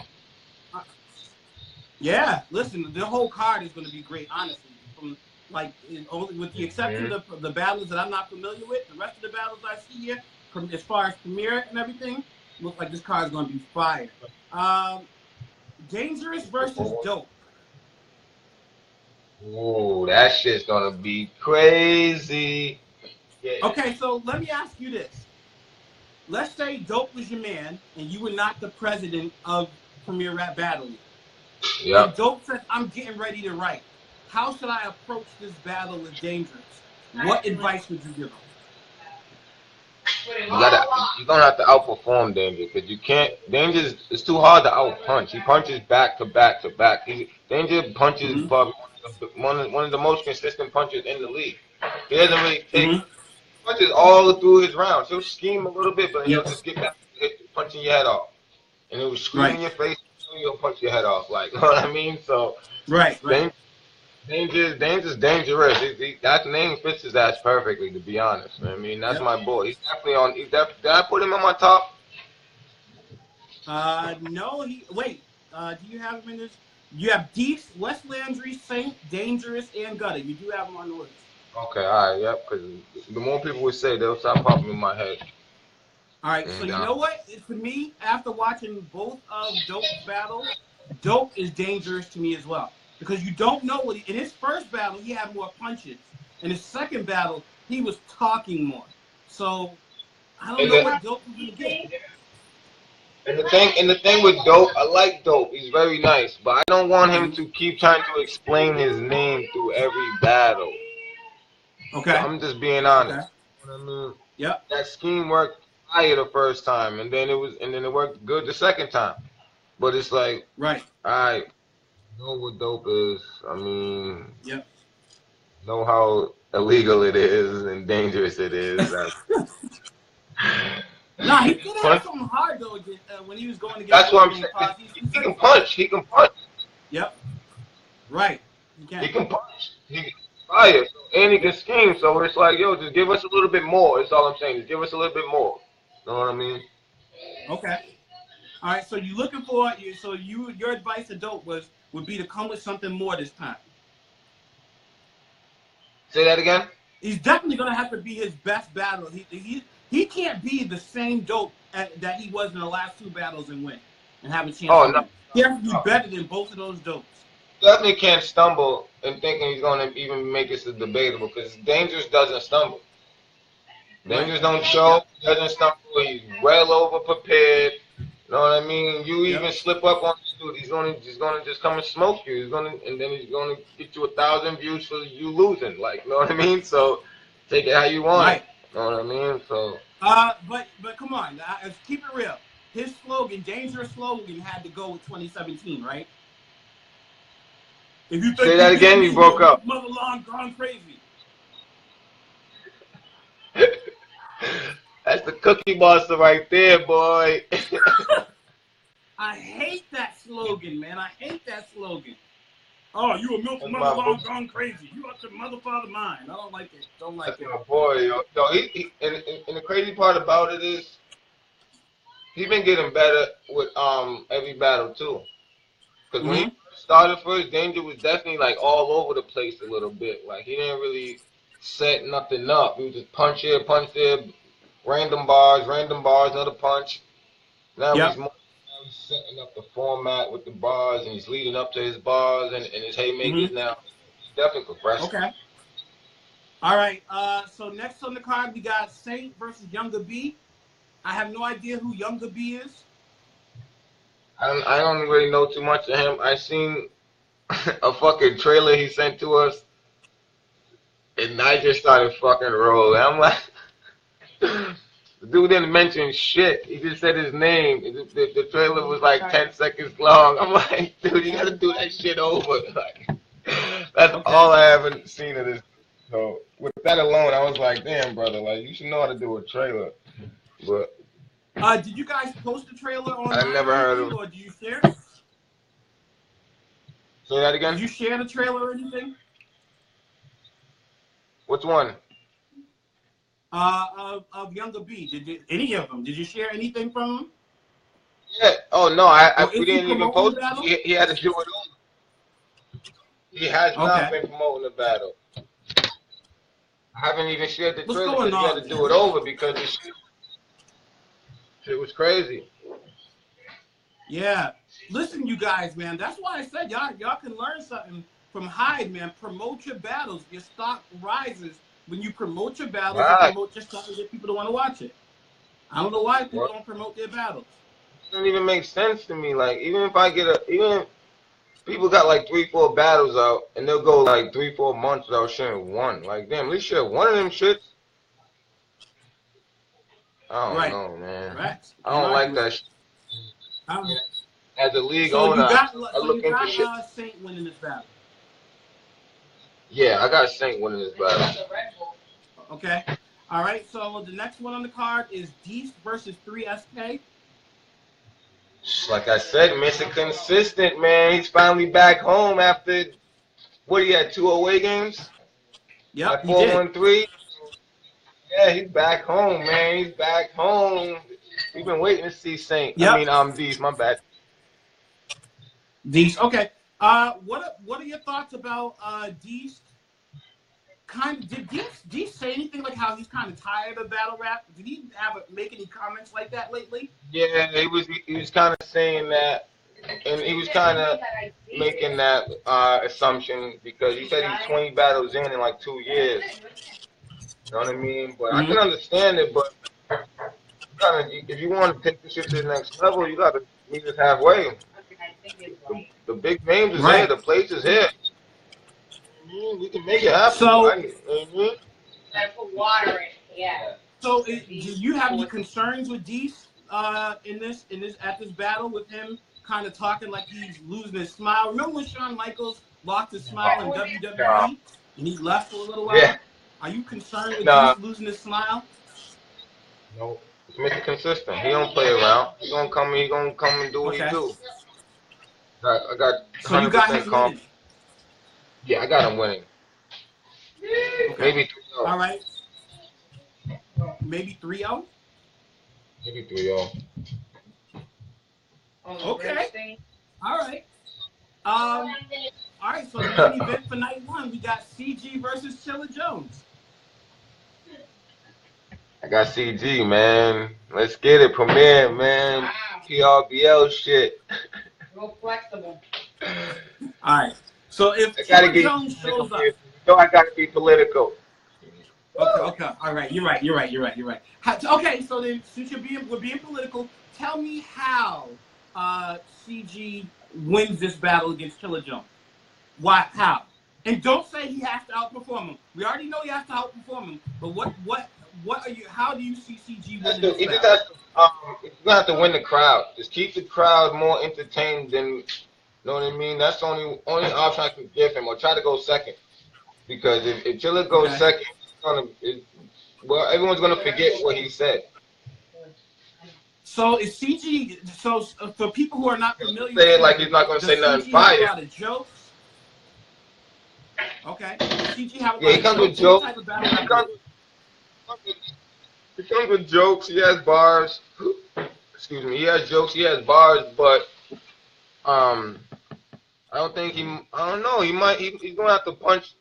Yeah, listen, the whole card is going to be great, honestly. From with the exception of the battles that I'm not familiar with, the rest of the battles I see here, as far as Premier and everything, looks like this card is going to be fire. Dangerous versus Dope. Ooh, that shit's gonna be crazy. Okay, so let me ask you this. Let's say Dope was your man and you were not the president of Premier Rap Battle League. Yeah. And Dope says, I'm getting ready to write. How should I approach this battle with Dangerous? What advice would you give him? You're gonna have to outperform Danger, because you can't. Danger is too hard to out punch. He punches back to back to back. Danger punches probably one of the most consistent punches in the league. He doesn't really take punches all through his rounds. He'll scheme a little bit, but he'll just get back to punching your head off, and he'll scream in your face. He'll punch your head off, like, you know what I mean? So Danger's dangerous. That name fits his ass perfectly, to be honest. I mean, that's my boy. He's definitely on. Did I put him in my top? No. Do you have him in this? You have Deeks, Wes Landry, Saint, Dangerous, and Gutter. You do have him on the list. Okay, all right, yep. Because the more people would say, they'll stop popping in my head. All right, so you know what? For me, after watching both of Dope's battles, Dope is dangerous to me as well. Because you don't know in his first battle, he had more punches. In his second battle, he was talking more. So I don't know what Dope is going to get. And the thing with Dope, I like Dope. He's very nice, but I don't want him to keep trying to explain his name through every battle. Okay. So I'm just being honest. Okay. You know what I mean? Yep. That scheme worked fire the first time, and then it worked good the second time. But it's like, all right. Know what Dope is. I mean, know how illegal it is and dangerous it is. Nah, he did have something hard though when he was going against. That's what I'm saying. He can punch. He can punch. Yep. Right. He can punch. He can fire. And he can scheme. So it's like, yo, just give us a little bit more. That's all I'm saying. Just give us a little bit more. Know what I mean? Okay. All right. So you looking for your advice to Dope would be to come with something more this time. Say that again. He's definitely gonna have to be his best battle. He can't be the same Dope that he was in the last two battles and win and have a chance. Oh no. He has to be better than both of those Dopes. Definitely can't stumble and thinking he's going to even make this debatable because Dangerous doesn't stumble. Dangerous don't show, doesn't stumble. He's well over prepared. You know what I mean? You even slip up on the dude, he's gonna just come and smoke you. He's gonna get you 1,000 views for you losing. Like, you know what I mean? So take it how you want. Right. You know what I mean? So. But come on, let's keep it real. His slogan, Dangerous slogan, had to go with 2017, right? If you think say that again, you broke up. Mother long gone crazy. That's the Cookie Monster right there, boy. I hate that slogan, man. I hate that slogan. Oh, you a milk mother long gone crazy. You out your mother father mind. I don't like it. Don't like That's it. My boy, yo. And the crazy part about it is he's been getting better with every battle too. Because when he started first, Danger was definitely like all over the place a little bit. Like he didn't really set nothing up. He was just punch here, random bars, another punch. Now he's setting up the format with the bars and he's leading up to his bars and his haymakers now. He's definitely progressing. Okay. All right. So next on the card we got Saint versus Younger B. I have no idea who Younger B is. I don't really know too much of him. I seen a fucking trailer he sent to us, and I just started fucking rolling. I'm like, the dude didn't mention shit. He just said his name. The trailer was like 10 seconds long. I'm like, dude, you gotta do that shit over. Like, that's all I haven't seen of this. So with that alone, I was like, damn, brother, like you should know how to do a trailer. But did you guys post the trailer online? I never heard of it. Or did you share? Say that again? Did you share the trailer or anything? Which one? Of Younger B. Did you, any of them? Did you share anything from them? Yeah. Oh no, we didn't even post it. He had to do it over. He has not been promoting the battle. I haven't even shared the trailer because he had to do it over because the shit was crazy. Yeah. Listen, you guys, man. That's why I said y'all can learn something from Hyde, man. Promote your battles. Your stock rises when you promote your battles and promote your stock and get people to want to watch it. I don't know why people don't promote their battles. It doesn't even make sense to me. Like, even if people got like 3-4 battles out and they'll go like 3-4 months without sharing one. Like, damn, at least share one of them shits. I don't know, man. Right. I don't like that shit. As a league owner, I look into shit. Saint winning this battle. Yeah, I got Saint winning this battle. Okay. All right. So the next one on the card is Daffs versus 3SK. Like I said, Mr. Consistent, man. He's finally back home after, what, he had 2 away games? Yep, like 4-1-3. Yeah, he's back home, man. He's back home. We've been waiting to see Saint. Yep. I mean, Daffs, my bad. Daffs, okay. What are your thoughts about Daffs? Did Daffs say anything like how he's kind of tired of battle rap? Did he make any comments like that lately? Yeah, he was kind of saying that, and he was kind of making that assumption because he said he's 20 battles in like 2 years. You know what I mean? But I can understand it, but if you want to take this shit to the next level, you got to meet us halfway. The big names is here. The place is here. We can make it happen. So, put water in. Yeah. So, do you have any concerns with Daffs at this battle with him kind of talking like he's losing his smile? Remember when Shawn Michaels lost his smile in WWE? And he left for a little while. Yeah. Are you concerned with Juice losing his smile? No. It's Mr. Consistent. He don't play around. He gonna come and do what he do. I got 100% so you got him winning. Yeah, I got him winning. Okay. Maybe 3-0. All right. Maybe 3-0? Maybe 3-0. Okay. All right. All right, so the main event for night one, we got CG versus Chilla Jones. I got CG, man. Let's get it. Premier, man. Wow. PRBL shit. Real flexible. All right. So if Chilla Jones shows up. No, I got to be political. Okay. All right. You're right. Okay, so then since we're being political, tell me how CG wins this battle against Chilla Jones. Why? How? And don't say he has to outperform him. We already know he has to outperform him. But what are you? How do you see CG winning this battle? He just has to. He's gonna have to win the crowd. Just keep the crowd more entertained than. You know what I mean? That's the only option I can give him. Or try to go second. Because if Chilla goes second, everyone's gonna forget what he said. So is CG? So for people who are not familiar, say it like he's not gonna say nothing fire. Have a lot of jokes. Okay. CG have a he comes with jokes. He comes with jokes. He has bars. Excuse me. He has jokes. He has bars, but I don't think I don't know. He's gonna have to punch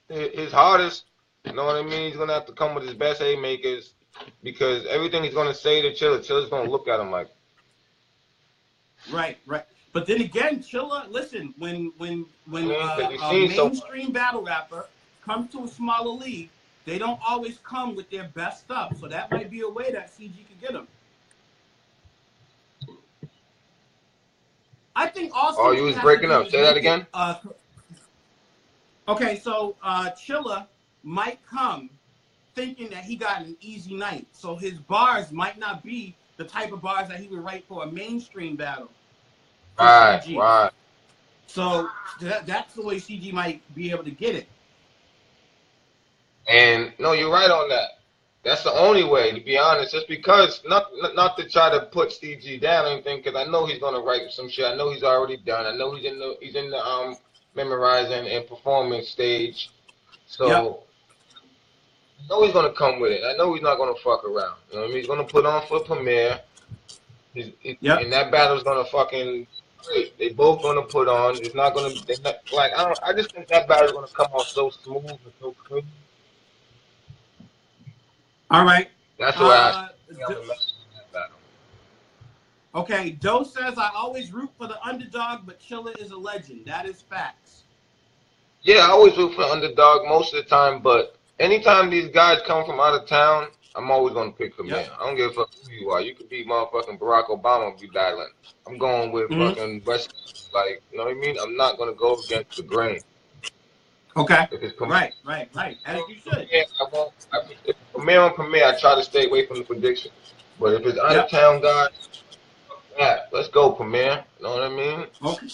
his hardest. You know what I mean? He's gonna have to come with his best haymakers. Because everything he's gonna say to Chilla's gonna look at him like. Right. But then again, Chilla, listen, when a mainstream battle rapper comes to a smaller league, they don't always come with their best stuff. So that might be a way that CG could get him. I think also. Oh, you was breaking up. Say that again. Okay, so Chilla might come thinking that he got an easy night. So his bars might not be the type of bars that he would write for a mainstream battle. Right. So that's the way CG might be able to get it. And no, you're right on that. That's the only way, to be honest. Just because, not to try to put CG down or anything, because I know he's gonna write some shit. I know he's already done. I know he's in the memorizing and performance stage. So. Yep. I know he's gonna come with it. I know he's not gonna fuck around. You know what I mean? He's gonna put on for Premier. And that battle's gonna fucking. They both gonna put on. It's not gonna. I just think that battle's gonna come off so smooth and so clean. All right. That's why I. Okay. Doe says I always root for the underdog, but Chilla is a legend. That is facts. Yeah, I always root for the underdog most of the time, but. Anytime these guys come from out of town, I'm always going to pick Premier. Yep. I don't give a fuck who you are. You could be motherfucking Barack Obama and be battling. I'm going with fucking West. Like, you know what I mean? I'm not going to go against the grain. Okay. Right. As you should. If Premier on Premier, I try to stay away from the predictions. But if it's out of town guys, let's go Premier. You know what I mean? Okay.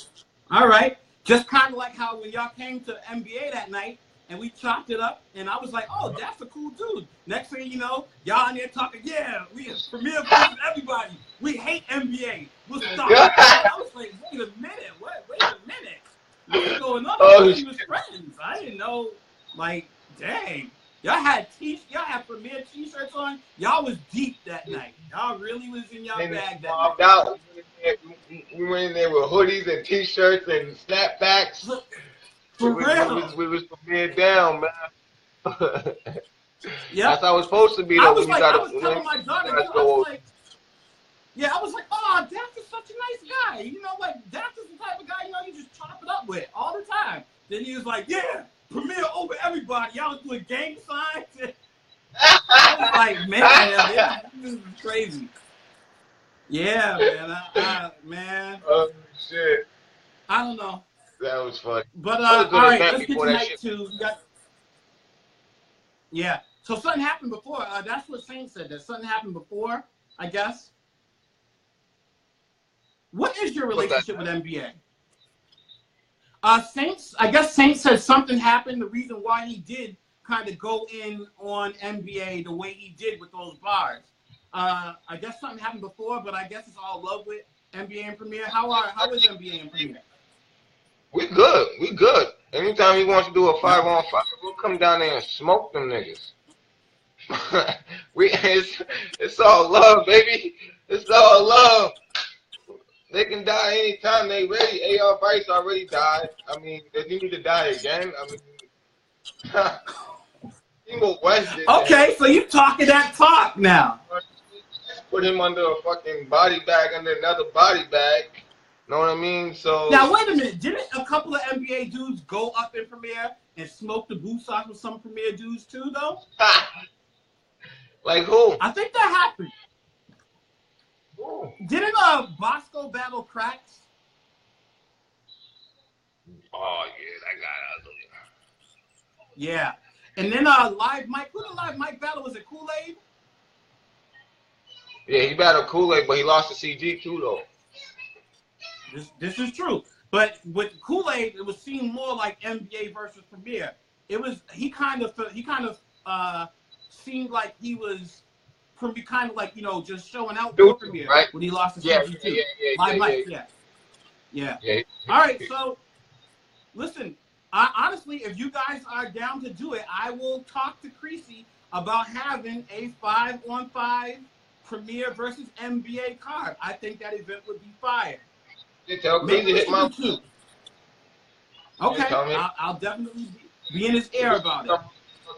All right. Just kind of like how when y'all came to NBA that night, and we chopped it up, and I was like, oh, that's a cool dude. Next thing you know, y'all in there talking, we Premier versus everybody. We hate NBA. We'll stop. I was like, wait a minute. What's going on? I thought we was friends. I didn't know, like, dang. Y'all had Premier t-shirts on. Y'all was deep that night. Y'all really was in y'all bag that night. We went in there with hoodies and t-shirts and snapbacks. For real. We was prepared down, man. Yeah. That's how it's supposed to be. I was telling my daughter, I was like, oh, Daffs is such a nice guy. You know, like, Daffs is the type of guy, you just chop it up with all the time. Then he was like, yeah, Premier over everybody. Y'all was doing gang signs. I was like, man, this is crazy. Yeah, man. Oh, shit. I don't know. That was funny. But all right, let's get to night two. Yeah. So something happened before. That's what Saint said. That something happened before, I guess. What is your relationship with NBA? Saints. I guess Saints said something happened. The reason why he did kind of go in on NBA the way he did with those bars. I guess something happened before, but I guess it's all love with NBA and Premier. How is NBA and Premier? We good. We good. Anytime he wants to do a 5-on-5, we'll come down there and smoke them niggas. It's all love, baby. It's all love. They can die anytime they ready. AR Vice already died. I mean, does he need to die again? I mean, Timo West did okay, that. So you talking that talk now. Put him under a fucking body bag, under another body bag. Know what I mean? So now wait a minute. Didn't a couple of NBA dudes go up in Premier and smoke the boots off with some Premier dudes too, though? Like who? I think that happened. Who? Didn't Bosco battle Cracks? Oh yeah, that guy. Yeah, and then Live Mike. Who did Live Mike battle? Was it Kool-Aid? Yeah, he battled Kool-Aid, but he lost to CG too, though. This is true, but with Kool-Aid, it was seen more like NBA versus Premier. It was he kind of seemed like he was kind of like just showing out for Premier right? when he lost to CG2. Live Mike, yeah. All right, so listen. Honestly, if you guys are down to do it, I will talk to Creasy about having a 5-on-5 Premier versus NBA card. I think that event would be fire. You tell Creasy to hit my too. Okay, I'll definitely be in his ear about it.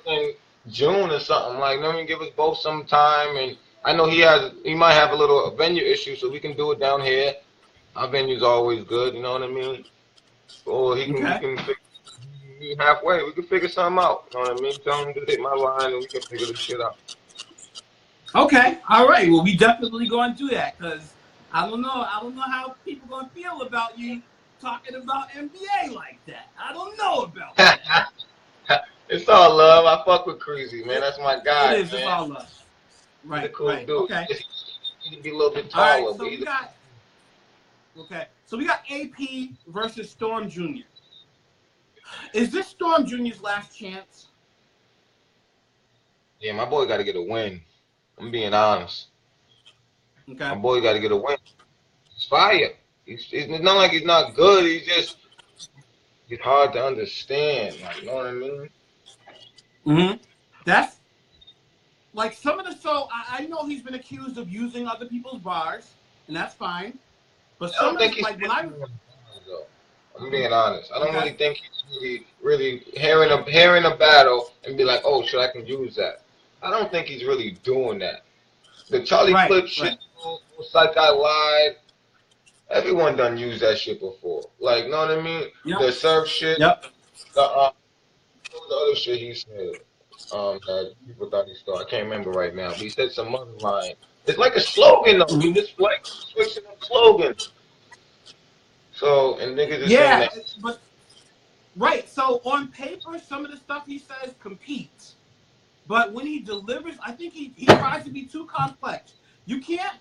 In June or something, like, let me give us both some time, and I know he might have a little venue issue, so we can do it down here. Our venue's always good, you know what I mean? Or he can halfway. We can figure something out. You know what I mean? Tell him to hit my line and we can figure this shit out. Okay. All right. Well, we definitely going to do that because I don't know how people going to feel about you talking about NBA like that. I don't know about that. It's all love. I fuck with Creasy, man. That's my guy, It is. man. It's all love. Right. He's a cool dude. Okay. He can be a little bit taller. All right. So we got AP versus Storm Jr. Is this Storm Jr.'s last chance? Yeah, my boy got to get a win. I'm being honest. Okay. My boy got to get a win. He's fire. It's not like he's not good. He's hard to understand. Like, you know what I mean? Mm-hmm. That's like some of the. So I know he's been accused of using other people's bars, and that's fine. But some of the, like when I'm being honest. I don't really think he's really hearing a battle and be like, oh shit, I can use that. I don't think he's really doing that. The Charlie Clip shit, like I lied. Everyone done used that shit before. Like, know what I mean? Yep. The surf shit. Yep. The other shit he said. That people thought he stole. I can't remember right now, but he said some other line. It's like a slogan though. He just like switching up slogans. So, and niggas is saying that. But right. So on paper, some of the stuff he says competes, but when he delivers, I think he tries to be too complex. You can't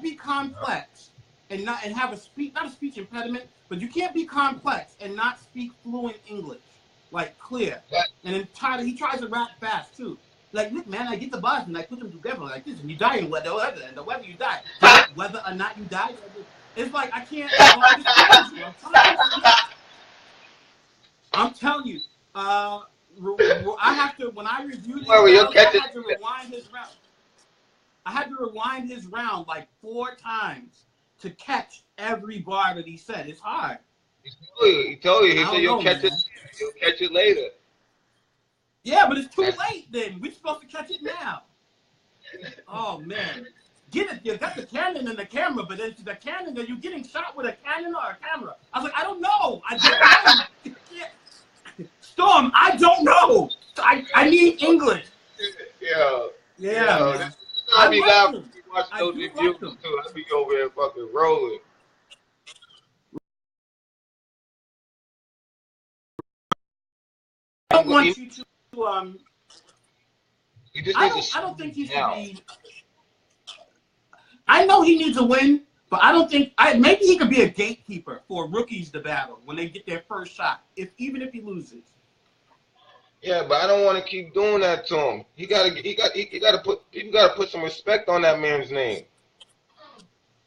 be complex and have not a speech impediment, but you can't be complex and not speak fluent English, like clear. And then he tries to rap fast too. Like, look, man, I get the bars and I put them together like this, and you die in whether you die, whether or not you die. It's like I can't understand you. I'm telling you. I have to when I review this. I had to rewind his round. I had to rewind his round like 4 times to catch every bar that he said. It's hard. He told you. He said you'll catch it. You'll catch it later. Yeah, but it's too late then. We're supposed to catch it now. Oh man. Get it. You got the Canon and the camera, but then the Canon, are you getting shot with a Canon or a camera? I was like, I don't know. I don't know. Storm, I don't know. I need English. Yeah. I be laughing. Watch those reviews too. I be over here fucking rolling. I don't want you to. I don't think he should be. I know he needs a win, But I don't think maybe he could be a gatekeeper for rookies to battle when they get their first shot, even if he loses. Yeah, but I don't want to keep doing that to him. He gotta put some respect on that man's name.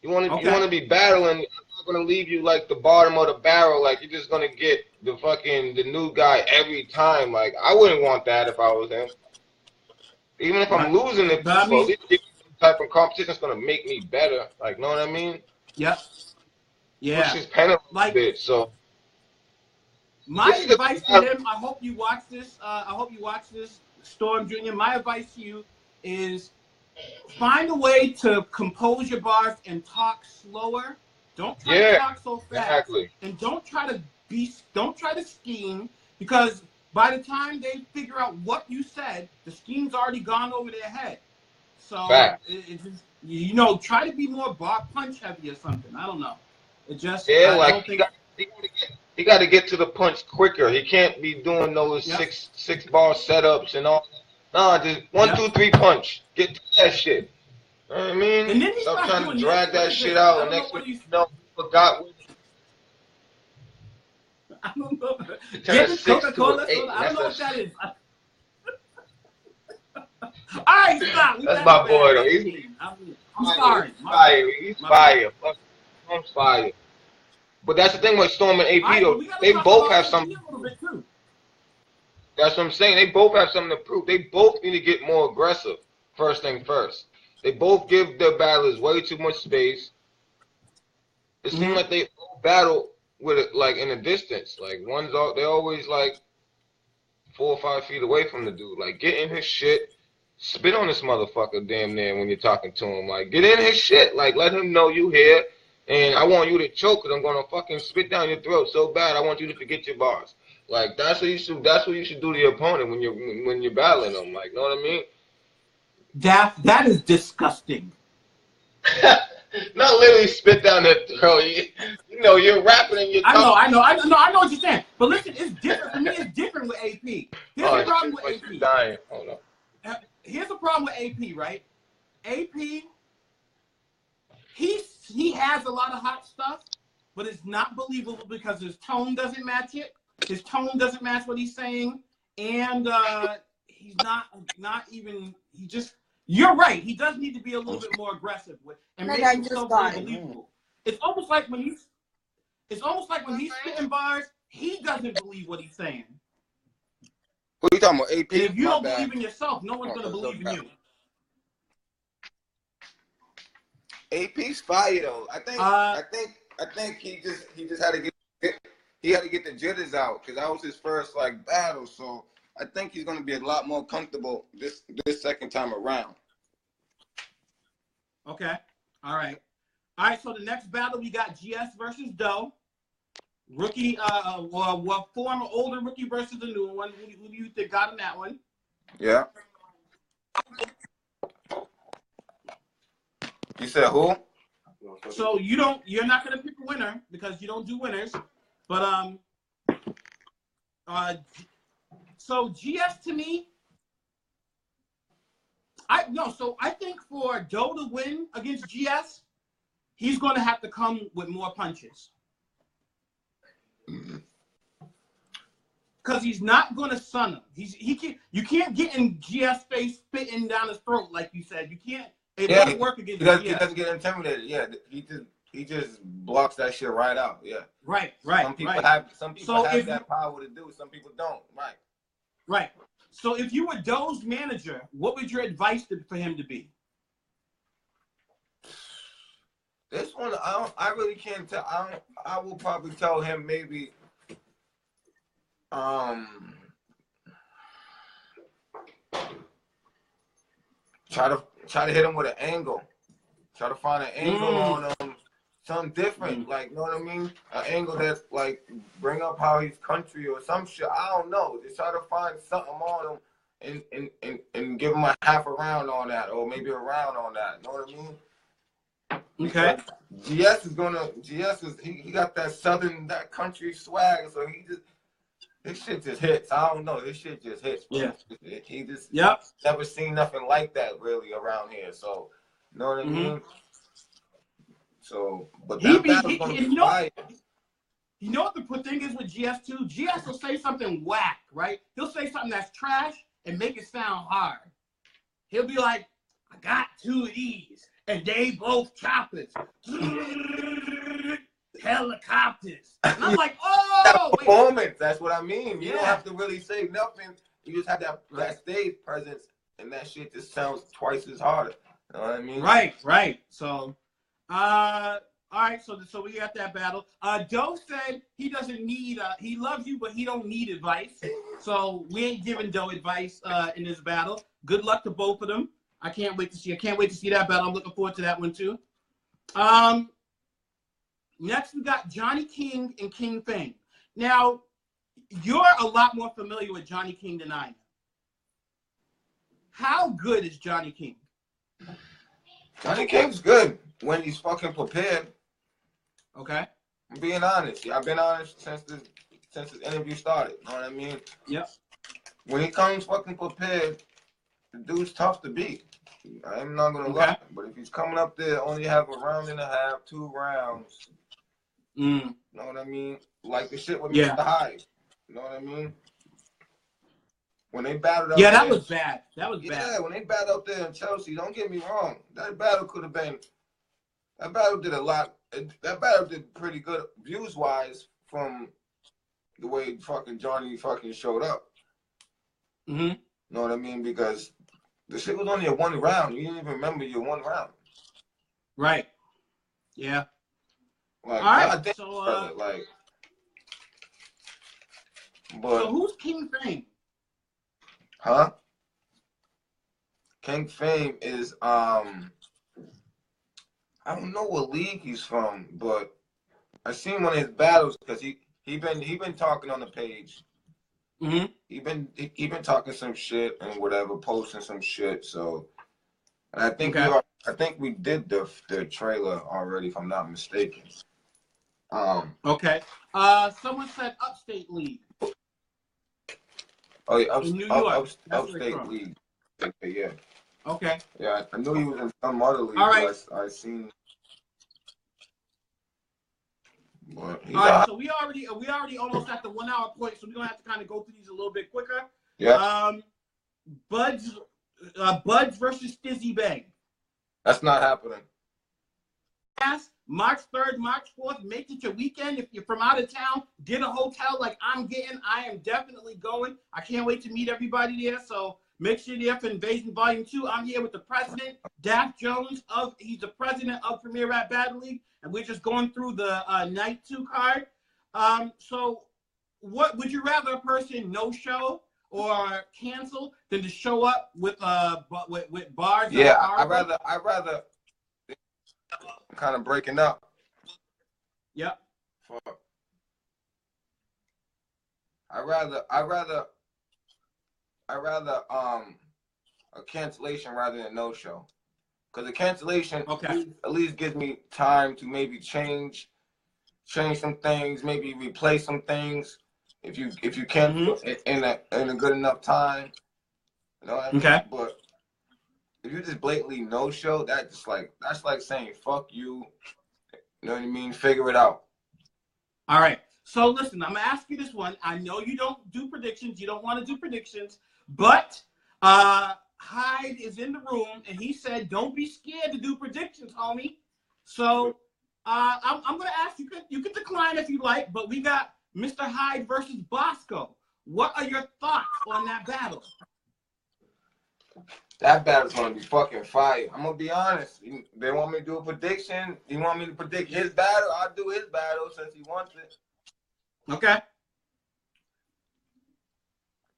You want to be battling. I'm not gonna leave you like the bottom of the barrel. Like you're just gonna get the new guy every time. Like I wouldn't want that if I was him. Even if I'm losing it, at least give me some type of competition that's gonna make me better. Like, know what I mean? Yep. Yeah. Push his pen up a bit. So my advice to him, I hope you watch this. Storm Jr. My advice to you is find a way to compose your bars and talk slower. Don't try to talk so fast. Exactly. And don't try to scheme, because by the time they figure out what you said, the scheme's already gone over their head. So it's just, try to be more bar punch heavy or something. I don't know. It just he got to get to the punch quicker. He can't be doing those six bar setups and all. Nah, just 1, 2, 3 punch. Get to that shit. You know what I mean? And then stop trying to drag that shit out. And next week, you forgot what. I don't know. Coca-Cola soda. I don't know what that is. All right, stop. That's my boy, though. I'm sorry. He's fire. I'm fire. But that's the thing with Storm and AP, though. They both have something. That's what I'm saying. They both have something to prove. They both need to get more aggressive. First thing first. They both give their battlers way too much space. It seems like they battle with it like in a distance. Like they're always like 4 or 5 feet away from the dude. Like get in his shit, spit on this motherfucker damn near when you're talking to him. Like get in his shit. Like let him know you here, and I want you to choke because I'm gonna fucking spit down your throat so bad. I want you to forget your bars. Like that's what you should. That's what you should do to your opponent when you're battling them. Like know what I mean? That is disgusting. Not literally spit down their throat. You're rapping and you're talking. I know what you're saying. But listen, it's different. For me, it's different with AP. Here's the problem with AP. Dying. Hold on. Here's the problem with AP, right? AP, he has a lot of hot stuff, but it's not believable because his tone doesn't match it. His tone doesn't match what he's saying, and he's not even. He just. You're right. He does need to be a little bit more aggressive with and make himself more believable. It's almost like when he's spitting bars, he doesn't believe what he's saying. What are you talking about? AP? And if you don't believe in yourself, no one's gonna believe in you. AP's fire though. I think he just had to get the jitters out because that was his first battle. So I think he's gonna be a lot more comfortable this second time around. Okay. All right. So the next battle we got GS versus Doe. Rookie, former older rookie versus the new one. Who do you think got in that one? Yeah. You said who? So you're not gonna pick a winner because you don't do winners, but so GS to me, I think for Doe to win against GS, he's going to have to come with more punches. Because he's not going to sun him. You can't get in GS face spitting down his throat like you said. You can't. It won't work against GS. He doesn't get intimidated. Yeah, he just blocks that shit right out. Yeah. Right. Some people have that power to do it. Some people don't. Right. So if you were Doe's manager, what would your advice for him to be? This one, I really can't tell. I will probably tell him maybe, try to hit him with an angle. Try to find an angle on him. Something different, like, you know what I mean? An angle that's like bring up how he's country or some shit. I don't know. Just try to find something on him and give him a half a round on that, or maybe a round on that. You know what I mean? Okay. He got that country swag, so this shit just hits. I don't know. This shit just hits. Bro. Yeah. He just never seen nothing like that really around here. So, you know what I mean? So, but that battle's gonna be fire. You know what the thing is with GS too? GS will say something whack, right? He'll say something that's trash and make it sound hard. He'll be like, I got 2 of these, and they both choppers. Helicopters. And I'm like, oh, performance. Wait. That's what I mean. You Yeah. don't have to really say nothing. You just have that stage presence, and that shit just sounds twice as hard. You know what I mean? Right. So, all right. So we got that battle. Doe said he doesn't need. He loves you, but he don't need advice. So we ain't giving Doe advice in this battle. Good luck to both of them. I can't wait to see that battle. I'm looking forward to that one too. Next we got Johnny King and King Fame. Now, you're a lot more familiar with Johnny King than I am. How good is Johnny King? Johnny King's good when he's fucking prepared. Okay. I'm being honest. I've been honest since this interview started. You know what I mean? Yep. When he comes fucking prepared, the dude's tough to beat. I'm not gonna lie. But if he's coming up there, only have a round and a half, 2 rounds. You know what I mean? Like the shit with Mr. Hyde. You know what I mean? When they battled up there, that was bad. That was bad. Yeah, when they battled up there in Chelsea, don't get me wrong. That battle could have been. That battle did a lot. That battle did pretty good views-wise from the way fucking Johnny fucking showed up. You know what I mean? Because the shit was only a 1 round. You didn't even remember your 1 round. Right. Yeah. Like, all right. God, So, like, but so who's King Fame? Huh? King Fame is I don't know what league he's from, but I seen one of his battles because he been talking on the page. He been talking some shit and whatever, posting some shit. So, and I think we did the trailer already, if I'm not mistaken. Okay. Someone said Upstate League. Oh yeah, in New York. Upstate League. Yeah. Okay. Yeah, I knew he was in some other league. All right. I seen. But all right. So we already almost at the 1 hour point, so we're gonna have to kind of go through these a little bit quicker. Yeah. Buds versus Stizzy Bang. That's not happening. March 3rd, March 4th, make it your weekend. If you're from out of town, get a hotel like I'm getting. I am definitely going. I can't wait to meet everybody there. So make sure you're there for Invasion Volume 2. I'm here with the president, Daff Jones. He's the president of Premier Rap Battle League, and we're just going through the Night 2 card. So what would you rather a person no show or cancel than to show up with bars? Yeah, I rather kind of breaking up. Yep. I rather a cancellation rather than no show, because a cancellation at least gives me time to maybe change some things, maybe replace some things. If you cancel in a good enough time, you know what I mean? But if you just blatantly no show, that's like saying fuck you. You know what I mean? Figure it out. All right. So listen, I'm gonna ask you this one. I know you don't do predictions. You don't want to do predictions, but Hyde is in the room and he said, "Don't be scared to do predictions, homie." So I'm gonna ask you. You can decline if you like, but we got Mr. Hyde versus Bosco. What are your thoughts on that battle? That battle's gonna be fucking fire. I'm gonna be honest. They want me to do a prediction. You want me to predict his battle? I'll do his battle since he wants it. Okay.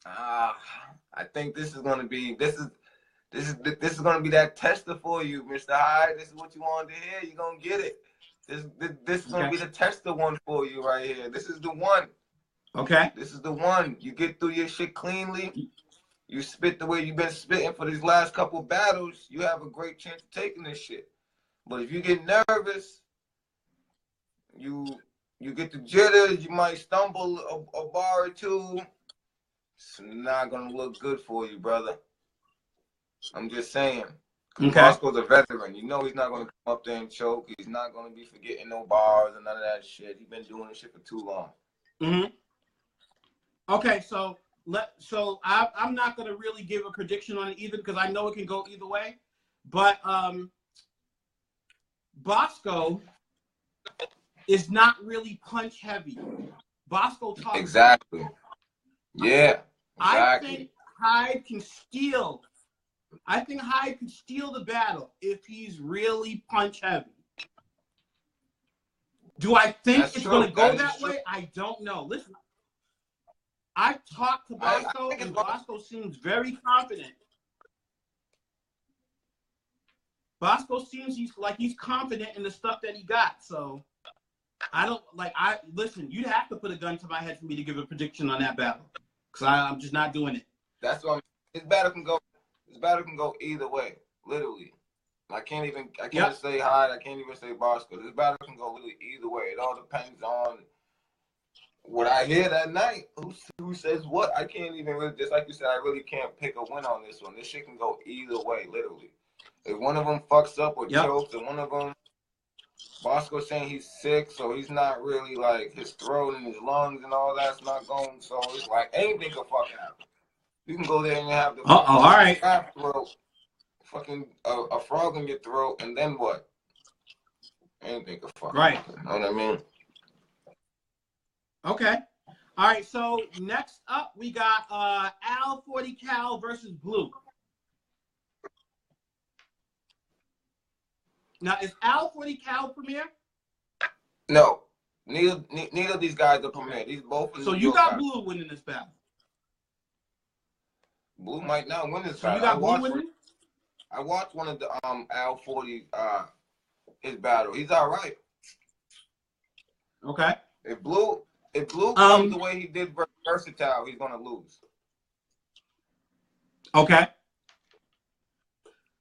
I think this is gonna be gonna be that tester for you, Mr. Hyde. This is what you wanted to hear. You're gonna get it. This is gonna be the tester one for you right here. This is the one. Okay. This is the one. You get through your shit cleanly. You spit the way you've been spitting for these last couple of battles, you have a great chance of taking this shit. But if you get nervous, you get the jitters, you might stumble a bar or two. It's not gonna look good for you, brother. I'm just saying. Okay. Bosco's a veteran. You know he's not going to come up there and choke. He's not going to be forgetting no bars and none of that shit. He's been doing this shit for too long. Okay, so I'm not going to really give a prediction on it either because I know it can go either way. But Bosco is not really punch heavy. Bosco talks. Exactly. Yeah. Exactly. I think Hyde can steal. I think Hyde can steal the battle if he's really punch heavy. Do I think it's going to go that way? I don't know. Listen, I've talked to Bosco, and Bosco seems very confident. Bosco seems he's confident in the stuff that he got. So I don't listen. You'd have to put a gun to my head for me to give a prediction on that battle, because I'm just not doing it. That's what this battle can go. This battle can go either way, literally. I can't say Hyde. I can't even say Bosco. This battle can go literally either way. It all depends on what I hear that night. Who says what? I can't even really, just like you said, I really can't pick a win on this one. This shit can go either way, literally. If one of them fucks up or chokes, and one of them, Bosco's saying he's sick, so he's not really like his throat and his lungs and all that's not going. So it's like anything can fucking happen. You can go there and you have the all right. Throat, fucking a frog in your throat, and then what? Anything can fucking happen. You know what I mean? Okay. All right. So next up, we got Al 40 Cal versus Blue. Now, is Al 40 Cal premier? No. Neither of these guys are premier. These both. So you got Blue winning this battle. Blue might not win this battle. So you got Blue winning? I watched one of the Al 40 his battle. He's all right. Okay. If Blue comes the way he did Versatile, he's gonna lose. Okay.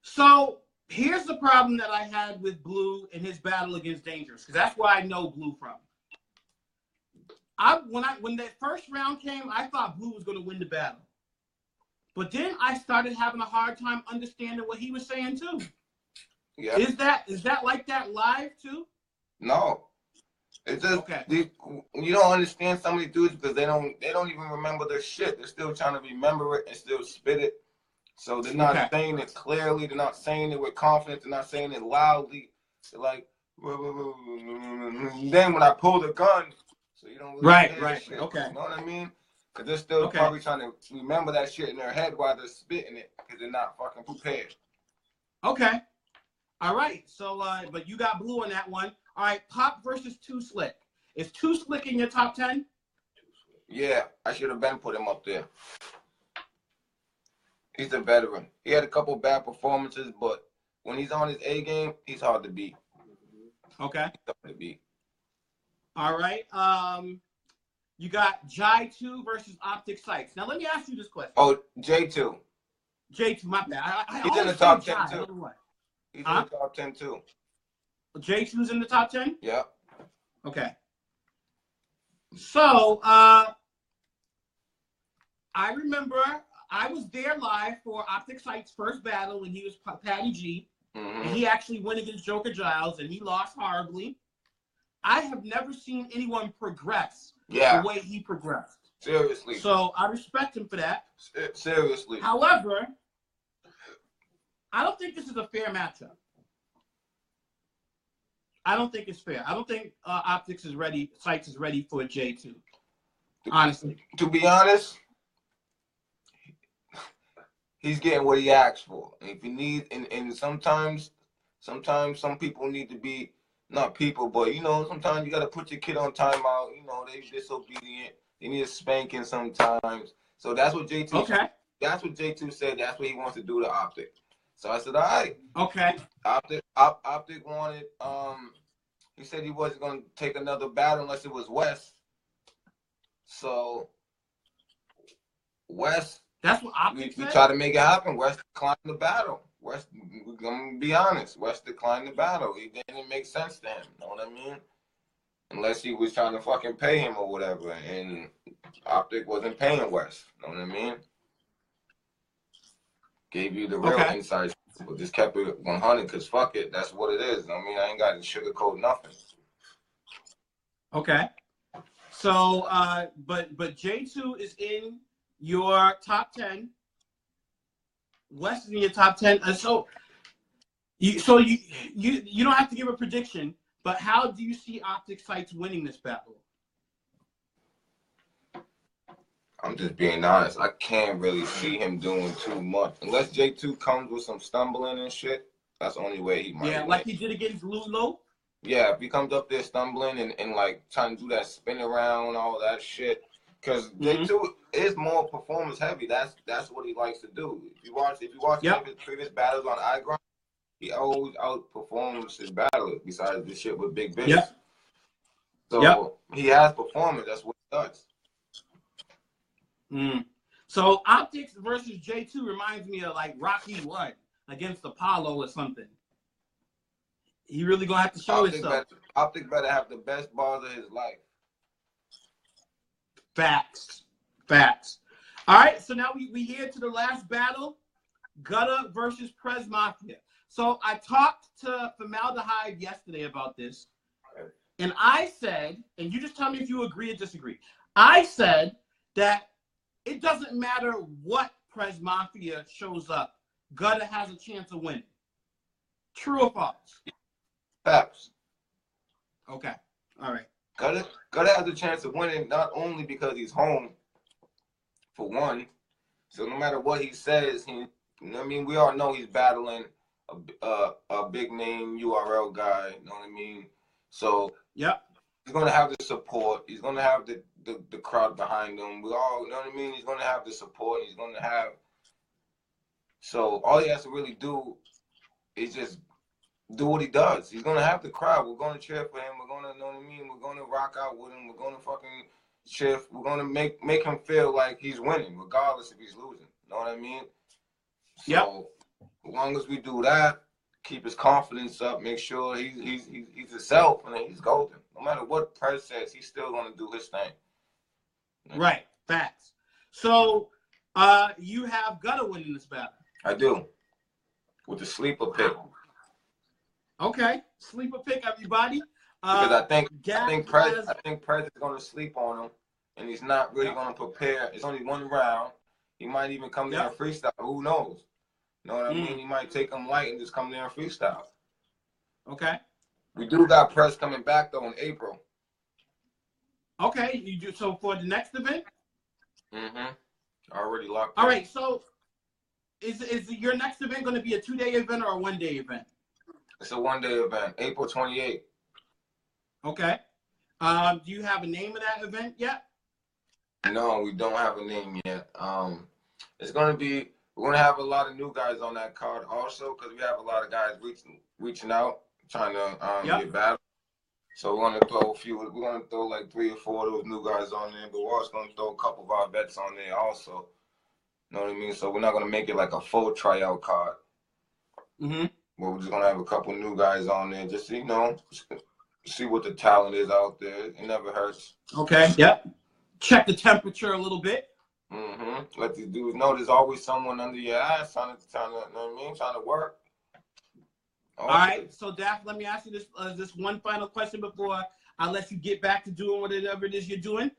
So here's the problem that I had with Blue in his battle against Dangerous, because that's where I know Blue from. When that first round came, I thought Blue was gonna win the battle. But then I started having a hard time understanding what he was saying too. Yeah. Is that like that live too? No. It's just you don't understand some of these dudes because they don't even remember their shit. They're still trying to remember it and still spit it. So they're not saying it clearly. They're not saying it with confidence. They're not saying it loudly. They're like, then when I pull the gun, so you don't really hear shit. Okay. You know what I mean? Because they're still probably trying to remember that shit in their head while they're spitting it because they're not fucking prepared. Okay. All right. So, but you got Blue on that one. All right. Pop versus Too Slick. Is Too Slick in your top 10? Yeah. I should have been put him up there. He's a veteran. He had a couple bad performances, but when he's on his A game, he's hard to beat. Okay. He's hard to beat. All right. You got J2 versus Optic Sights. Now, let me ask you this question. Oh, J2. J2, my bad. He's in the top 10, too. He's in the top 10, too. J2's in the top 10? Yeah. Okay. So, I remember I was there live for Optic Sights' first battle when he was Patty G. Mm-hmm. And he actually went against Joker Giles, and he lost horribly. I have never seen anyone progress the way he progressed. Seriously. So I respect him for that. Seriously. However, I don't think this is a fair matchup. I don't think it's fair. I don't think Optics is ready, Sights is ready for a J2. Honestly. To be honest, he's getting what he asked for. And if you need, and sometimes some people need to be, not people, but, you know, sometimes you got to put your kid on timeout. You know, they're disobedient. They need a spanking sometimes. So that's what J2 said. That's what J2 said. That's what he wants to do to Optic. So I said, all right. Okay. Optic wanted, he said he wasn't going to take another battle unless it was West. So West, that's what Optic said? We tried to make it happen. West declined the battle. West, we're going to be honest, West declined the battle. It didn't make sense to him. You know what I mean? Unless he was trying to fucking pay him or whatever. And Optic wasn't paying West. You know what I mean? Gave you the real insights But just kept it 100 because fuck it, that's what it is. I mean, I ain't got to sugarcoat nothing. Okay. So, but J2 is in your top 10. West is in your top 10. So you don't have to give a prediction, but how do you see Optic Sights winning this battle? I'm just being honest. I can't really see him doing too much. Unless J2 comes with some stumbling and shit, that's the only way he might win. Like he did against Lulu? Yeah, if he comes up there stumbling and like trying to do that spin around, all that shit. Because J2 is more performance heavy. That's what he likes to do. If you watch any of his previous battles on iGrind, he always outperforms his battlers besides this shit with Big Bitch. Yep. So he has performance. That's what he does. So Optics versus J2 reminds me of like Rocky 1 against Apollo or something. He really gonna have to show himself. Optic better have the best bars of his life. Facts. All right, so now we here to the last battle, Gutter versus Prez Mafia. So I talked to Formaldehyde yesterday about this, and I said, and you just tell me if you agree or disagree. I said that it doesn't matter what Prez Mafia shows up, Gutter has a chance of winning. True or false? Facts. Okay. All right. Gutter has a chance of winning not only because he's home, for one. So no matter what he says, we all know he's battling a big name URL guy. You know what I mean? So he's gonna have the support. He's gonna have the crowd behind him. We all, you know what I mean? He's gonna have the support. He's gonna have. So all he has to really do is just do what he does. He's gonna have the crowd. We're gonna cheer for him. We're gonna, you know what I mean? We're gonna rock out with him. We're gonna fucking cheer. We're gonna make him feel like he's winning, regardless if he's losing. You know what I mean? So as long as we do that, keep his confidence up, make sure he's himself, and then he's golden. No matter what Prez says, he's still gonna do his thing. Right. Facts. So you have Gutter winning this battle. I do. With the sleeper pick. Okay, sleeper pick, everybody. Because I think Prez is going to sleep on him, and he's not really going to prepare. It's only one round. He might even come there and freestyle. Who knows? You know what I mean? He might take him light and just come there and freestyle. Okay. We do got Prez coming back though in April. Okay, you do so for the next event. Already locked. All right. So, is your next event going to be a 2-day event or a 1-day event? It's a 1-day event, April 28th. Okay. Do you have a name of that event yet? No, we don't have a name yet. It's going to be, we're going to have a lot of new guys on that card also because we have a lot of guys reaching out, trying to get battle. So we're going to throw we're going to throw like 3 or 4 of those new guys on there, but we're also going to throw a couple of our vets on there also. You know what I mean? So we're not going to make it like a full tryout card. But we're just going to have a couple new guys on there just, you know, see what the talent is out there. It never hurts. Okay, check the temperature a little bit. Let these dudes know there's always someone under your ass trying to, you know what I mean, trying to work. All right, so Daff, let me ask you this one final question before I let you get back to doing whatever it is you're doing.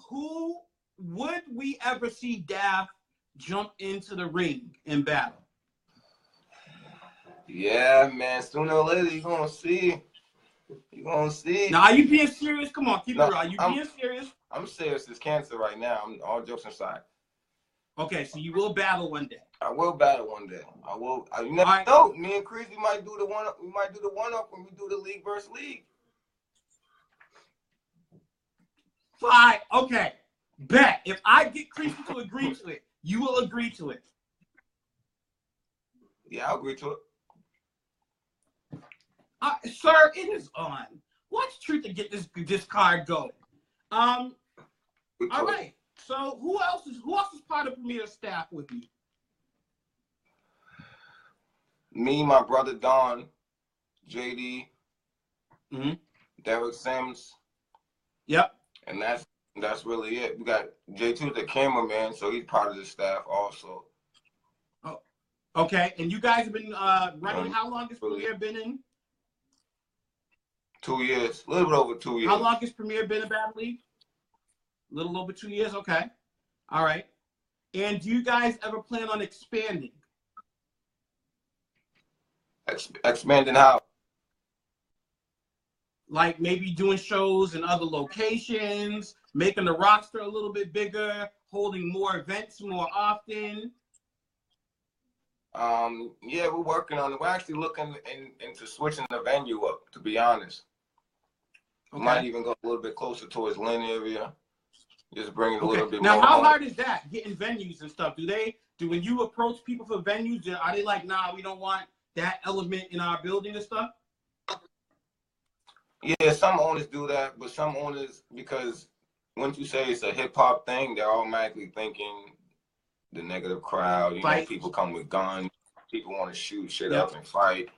Who would we ever see Daff jump into the ring and battle? Yeah, man. Sooner or later, you're going to see. You're going to see. Now, are you being serious? Come on, keep it real. Are you being serious? I'm serious as cancer right now. I'm all jokes aside. Okay, so you will battle one day. I will battle one day. I will. You never know. Me and Chris, we might do the one up. We might do the one up when we do the league versus league. Fine. Okay. Bet. If I get Chris to agree to it, you will agree to it. Yeah, I'll agree to it. Sir, it is on. Watch Truth to get this card going. All right. So who else is part of Premier staff with you? Me, my brother Don, JD, Derek Sims. Yep. And that's really it. We got J2's the cameraman, so he's part of the staff also. Okay, and you guys have been running. How long has Premier been in? 2 years, a little bit over 2 years. How long has Premier been in Battle League? A little over 2 years. Okay, all right. And do you guys ever plan on expanding? Expanding how? Like maybe doing shows in other locations, making the roster a little bit bigger, holding more events more often. Yeah, we're working on it. We're actually looking into switching the venue up, to be honest. Okay. Might even go a little bit closer towards Lynn area. Just bring it a little bit more. Now, how hard is that, getting venues and stuff? Do when you approach people for venues, are they like, nah, we don't want that element in our building and stuff? Yeah, some owners do that, but some owners, because once you say it's a hip-hop thing, they're automatically thinking the negative crowd. You know, people come with guns. People want to shoot shit up and fight.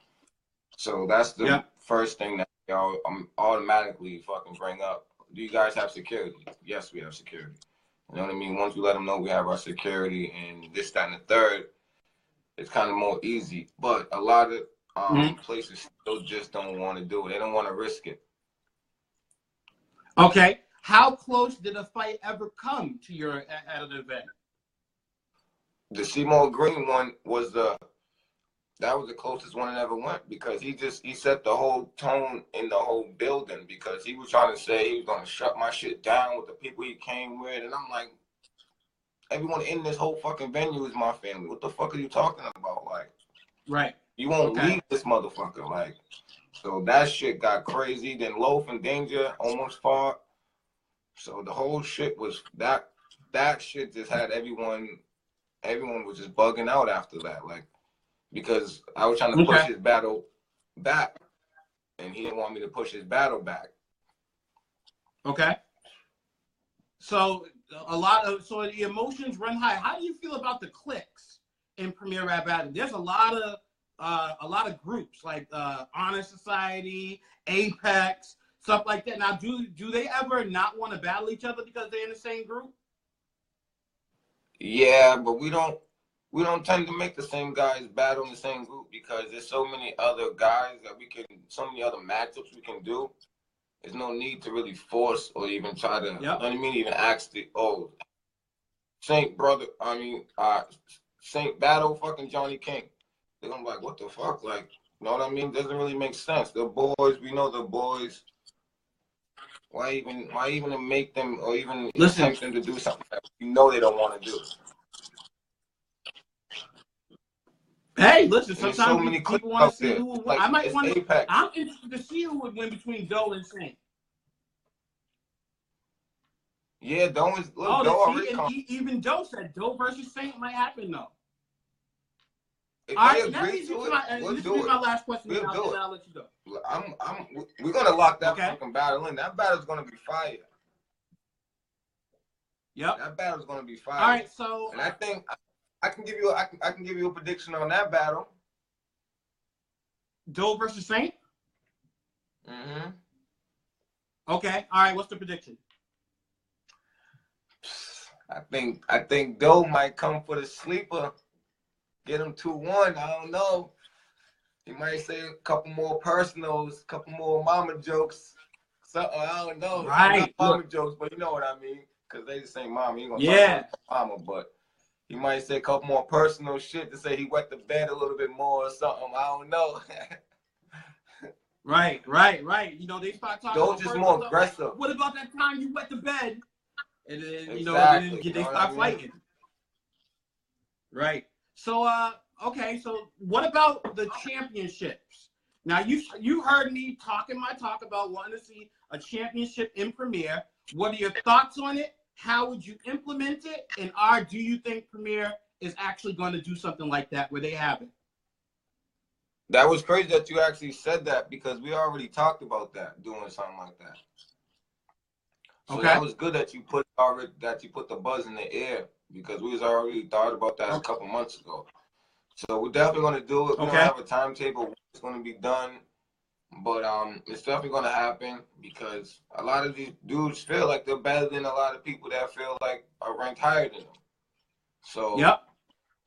So that's the first thing that y'all automatically fucking bring up. Do you guys have security? Yes, we have security. You know what I mean? Once we let them know we have our security and this, that, and the third, it's kind of more easy. But a lot of places still just don't want to do it. They don't want to risk it. Okay. How close did a fight ever come to your at an event? The Seymour Green one was the closest one that ever went, because he set the whole tone in the whole building, because he was trying to say he was going to shut my shit down with the people he came with. And I'm like, everyone in this whole fucking venue is my family. What the fuck are you talking about? Like, right. You won't leave this motherfucker. Like, so that shit got crazy. Then Loaf and Danger almost fought. So the whole shit was that shit just had everyone was just bugging out after that. Like, because I was trying to push his battle back, and he didn't want me to push his battle back. Okay. So the emotions run high. How do you feel about the cliques in Premier Rap Battle? There's a lot of groups like Honor Society, Apex, stuff like that. Now, do they ever not want to battle each other because they're in the same group? Yeah, but we don't tend to make the same guys battle in the same group, because there's so many other guys that so many other matchups we can do. There's no need to really force or even try to, you know what I mean, even ask Saint battle fucking Johnny King. They're gonna be like, what the fuck? Like, you know what I mean? Doesn't really make sense. The boys, we know the boys. Why even make them, or even attempt them to do something that you know they don't want to do? Hey, listen, sometimes so many people want to see who would win. Like, I'm interested to see who would win between Doe and Saint. Yeah, Doe is. Look, Doe even Doe said Doe versus Saint might happen though. If all right, agree to it, we'll do it. My last question. We'll do it. I'll let you go. We're gonna lock that fucking battle in. That battle's gonna be fire. Yep. That battle's gonna be fire. All right, so and I think I can give you a prediction on that battle. Doe versus Saint. Mm-hmm. Okay. All right. What's the prediction? I think Doe might come for the sleeper. Get him 2-1. I don't know. He might say a couple more personals, a couple more mama jokes. Something, I don't know. Right. Not mama jokes, but you know what I mean. Because they just say mama. He gonna talk about mama, but he might say a couple more personal shit to say he wet the bed a little bit more or something. I don't know. Right. You know, they start talking about just more aggressive. Like, what about that time you wet the bed? And then, they start fighting. Right. So, okay. So what about the championships? Now, you heard me talking my talk about wanting to see a championship in Premier. What are your thoughts on it? How would you implement it? And do you think Premier is actually going to do something like that where they have it? That was crazy that you actually said that, because we already talked about that, doing something like that. So that was good that you put the buzz in the air, because we was already thought about that a couple months ago. So we're definitely going to do it. We don't have a timetable when it's going to be done, but it's definitely going to happen, because a lot of these dudes feel like they're better than a lot of people that feel like are ranked higher than them. So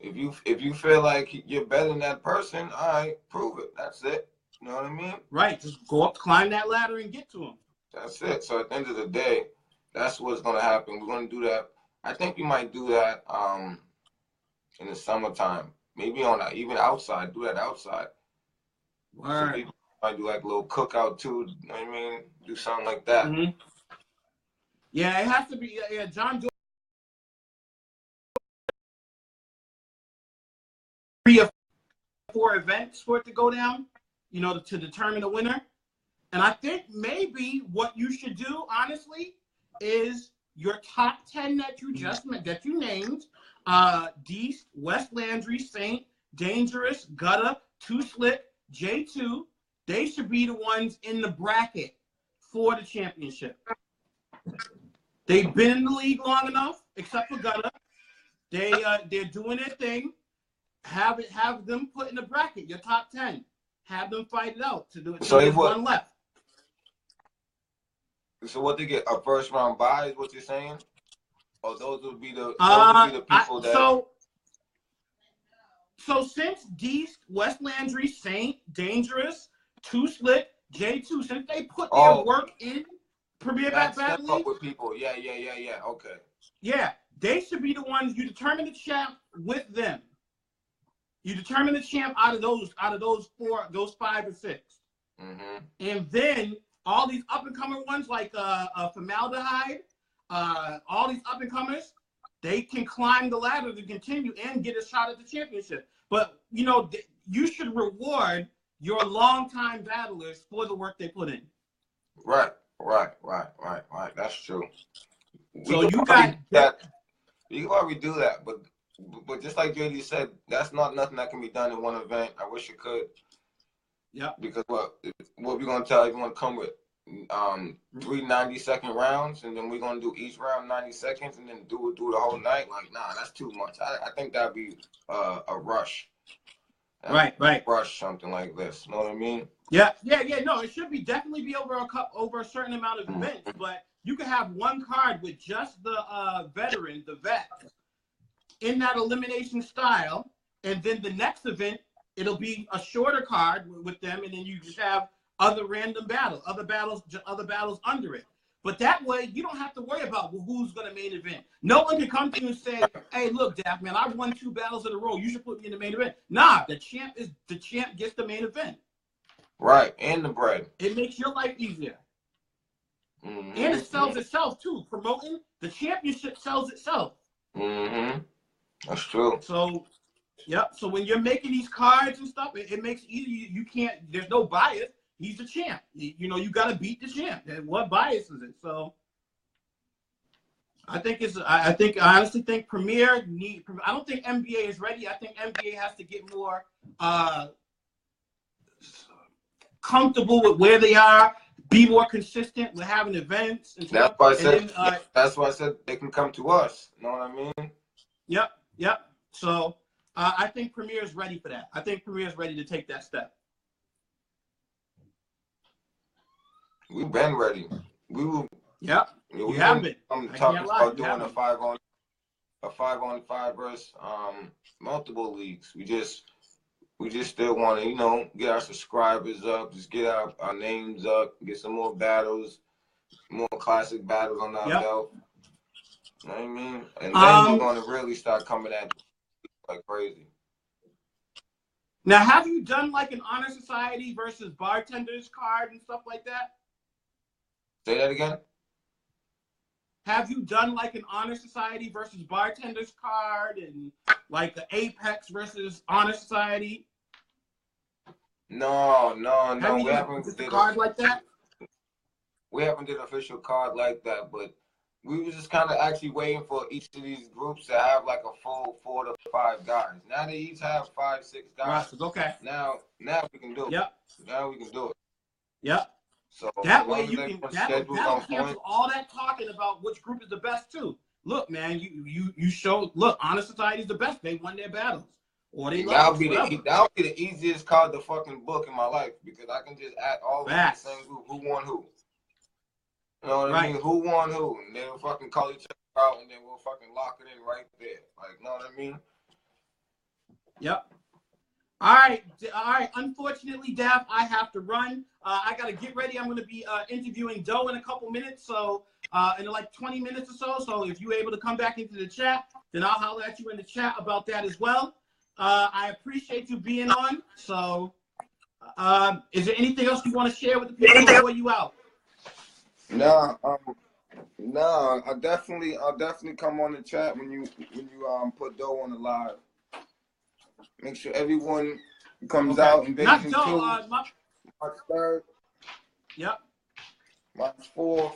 If you feel like you're better than that person, all right, prove it. That's it. You know what I mean? Right. Just go up, climb that ladder, and get to him. That's it. So at the end of the day, that's what's gonna happen. We're gonna do that. I think we might do that in the summertime. Maybe on even outside. Do that outside. Word. So people might do like a little cookout too. You know what I mean? Do something like that. Mm-hmm. Yeah, it has to be. Yeah, John. 3 or 4 events for it to go down, you know, to determine the winner. And I think maybe what you should do, honestly, is your top 10 that you named, Deast, West Landry, Saint, Dangerous, Gutter, Too Slick, J2, they should be the ones in the bracket for the championship. They've been in the league long enough, except for Gutter. They're doing their thing. Have them put in the bracket, your top 10. Have them fight it out to do it. So there's one left. So what they get, a first round bye is what you're saying? Or those would be the people that. So since Deast, West Landry, Saint, Dangerous, Too Slick, J2, since they put their work in Premier Battle League with people, yeah. Okay. Yeah, they should be the ones you determine the champ with them. You determine the champ out of those 5 or 6, and then all these up and coming ones like Formaldehyde, all these up and comers, they can climb the ladder to continue and get a shot at the championship. But you know, you should reward your longtime battlers for the work they put in. Right. That's true. So you got that. You can probably do that, but just like JD said, that's not nothing that can be done in one event. I wish it could. Yeah. Because what we gonna tell everyone come with 3 90-second rounds, and then we're gonna do each round 90 seconds, and then do the whole night. Like, nah, that's too much. I think that'd be a rush. Right. Rush something like this. You know what I mean? Yeah. No, it should definitely be over a certain amount of events, but you could have one card with just the veteran, the vet, in that elimination style, and then the next event it'll be a shorter card with them, and then you just have other random battles, other battles under it. But that way you don't have to worry about who's going to main event. No one can come to you and say, "Hey, look, Daff, man, I won 2 battles in a row. You should put me in the main event." Nah, the champ gets the main event. Right, and the bread. It makes your life easier. And it sells itself too. Promoting the championship sells itself. That's true. So, yep. So when you're making these cards and stuff, it makes it easy. You can't. There's no bias. He's the champ. You know, you got to beat the champ. And what bias is it? So, I honestly think Premier I don't think NBA is ready. I think NBA has to get more comfortable with where they are. Be more consistent with having events and stuff. That's why I said they can come to us. You know what I mean? Yep. So I think Premier is ready for that. I think Premier is ready to take that step. We've been ready. We will. Yep. You have been. I'm talking about doing a 5-on-5 versus multiple leagues. We just still want to, you know, get our subscribers up, just get our names up, get some more battles, more classic battles on our belt. You know what I mean? And then we're going to really start coming at like crazy. Now, have you done like an honor society versus bartenders card and stuff like that? Say that again? Have you done like an honor society versus bartenders card and like the Apex versus honor society? No. We haven't did a card like that. We haven't did an official card like that, but we were just kind of actually waiting for each of these groups to have like a full 4 to 5 guys. Now they each have 5, 6 guys. Right, okay. Now we can do it. Yep. Now we can do it. Yep. So that way you can that'll cancel all that talking about which group is the best too. Look, man, you show. Look, honor society is the best. They won their battles, or they lost. That'll be the easiest card to fucking book in my life because I can just add all of the same group. Who won who? You know what I mean? Who won who? And then we'll fucking call each other out, and then we'll fucking lock it in right there. Like, you know what I mean? Yep. All right. Unfortunately, Daff, I have to run. I got to get ready. I'm going to be interviewing Doe in a couple minutes, so in like 20 minutes or so. So if you're able to come back into the chat, then I'll holler at you in the chat about that as well. I appreciate you being on. So is there anything else you want to share with the people before you out? Nah, I'll definitely come on the chat when you put Doe on the live. Make sure everyone comes out. Invasion 2, March 3rd. Yep. March 4th.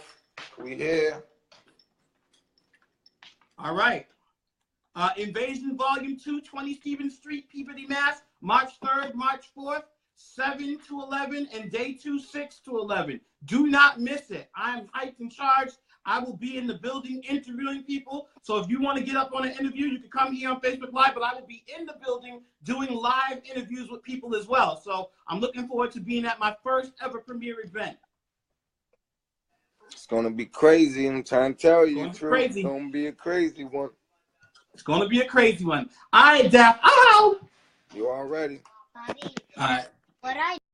We here. All right. Invasion Volume 2, 20 Stevens Street, Peabody, Mass. March 3rd, March 4th, 7 to 11, and day 2, 6 to 11. Do not miss it. I am hyped and charged. I will be in the building interviewing people. So if you want to get up on an interview, you can come here on Facebook Live, but I will be in the building doing live interviews with people as well. So I'm looking forward to being at my first ever premiere event. It's going to be crazy. I'm trying to tell you. It's going to be a crazy one. It's going to be a crazy one. All right, Daff. Ow! You all ready? All right. What I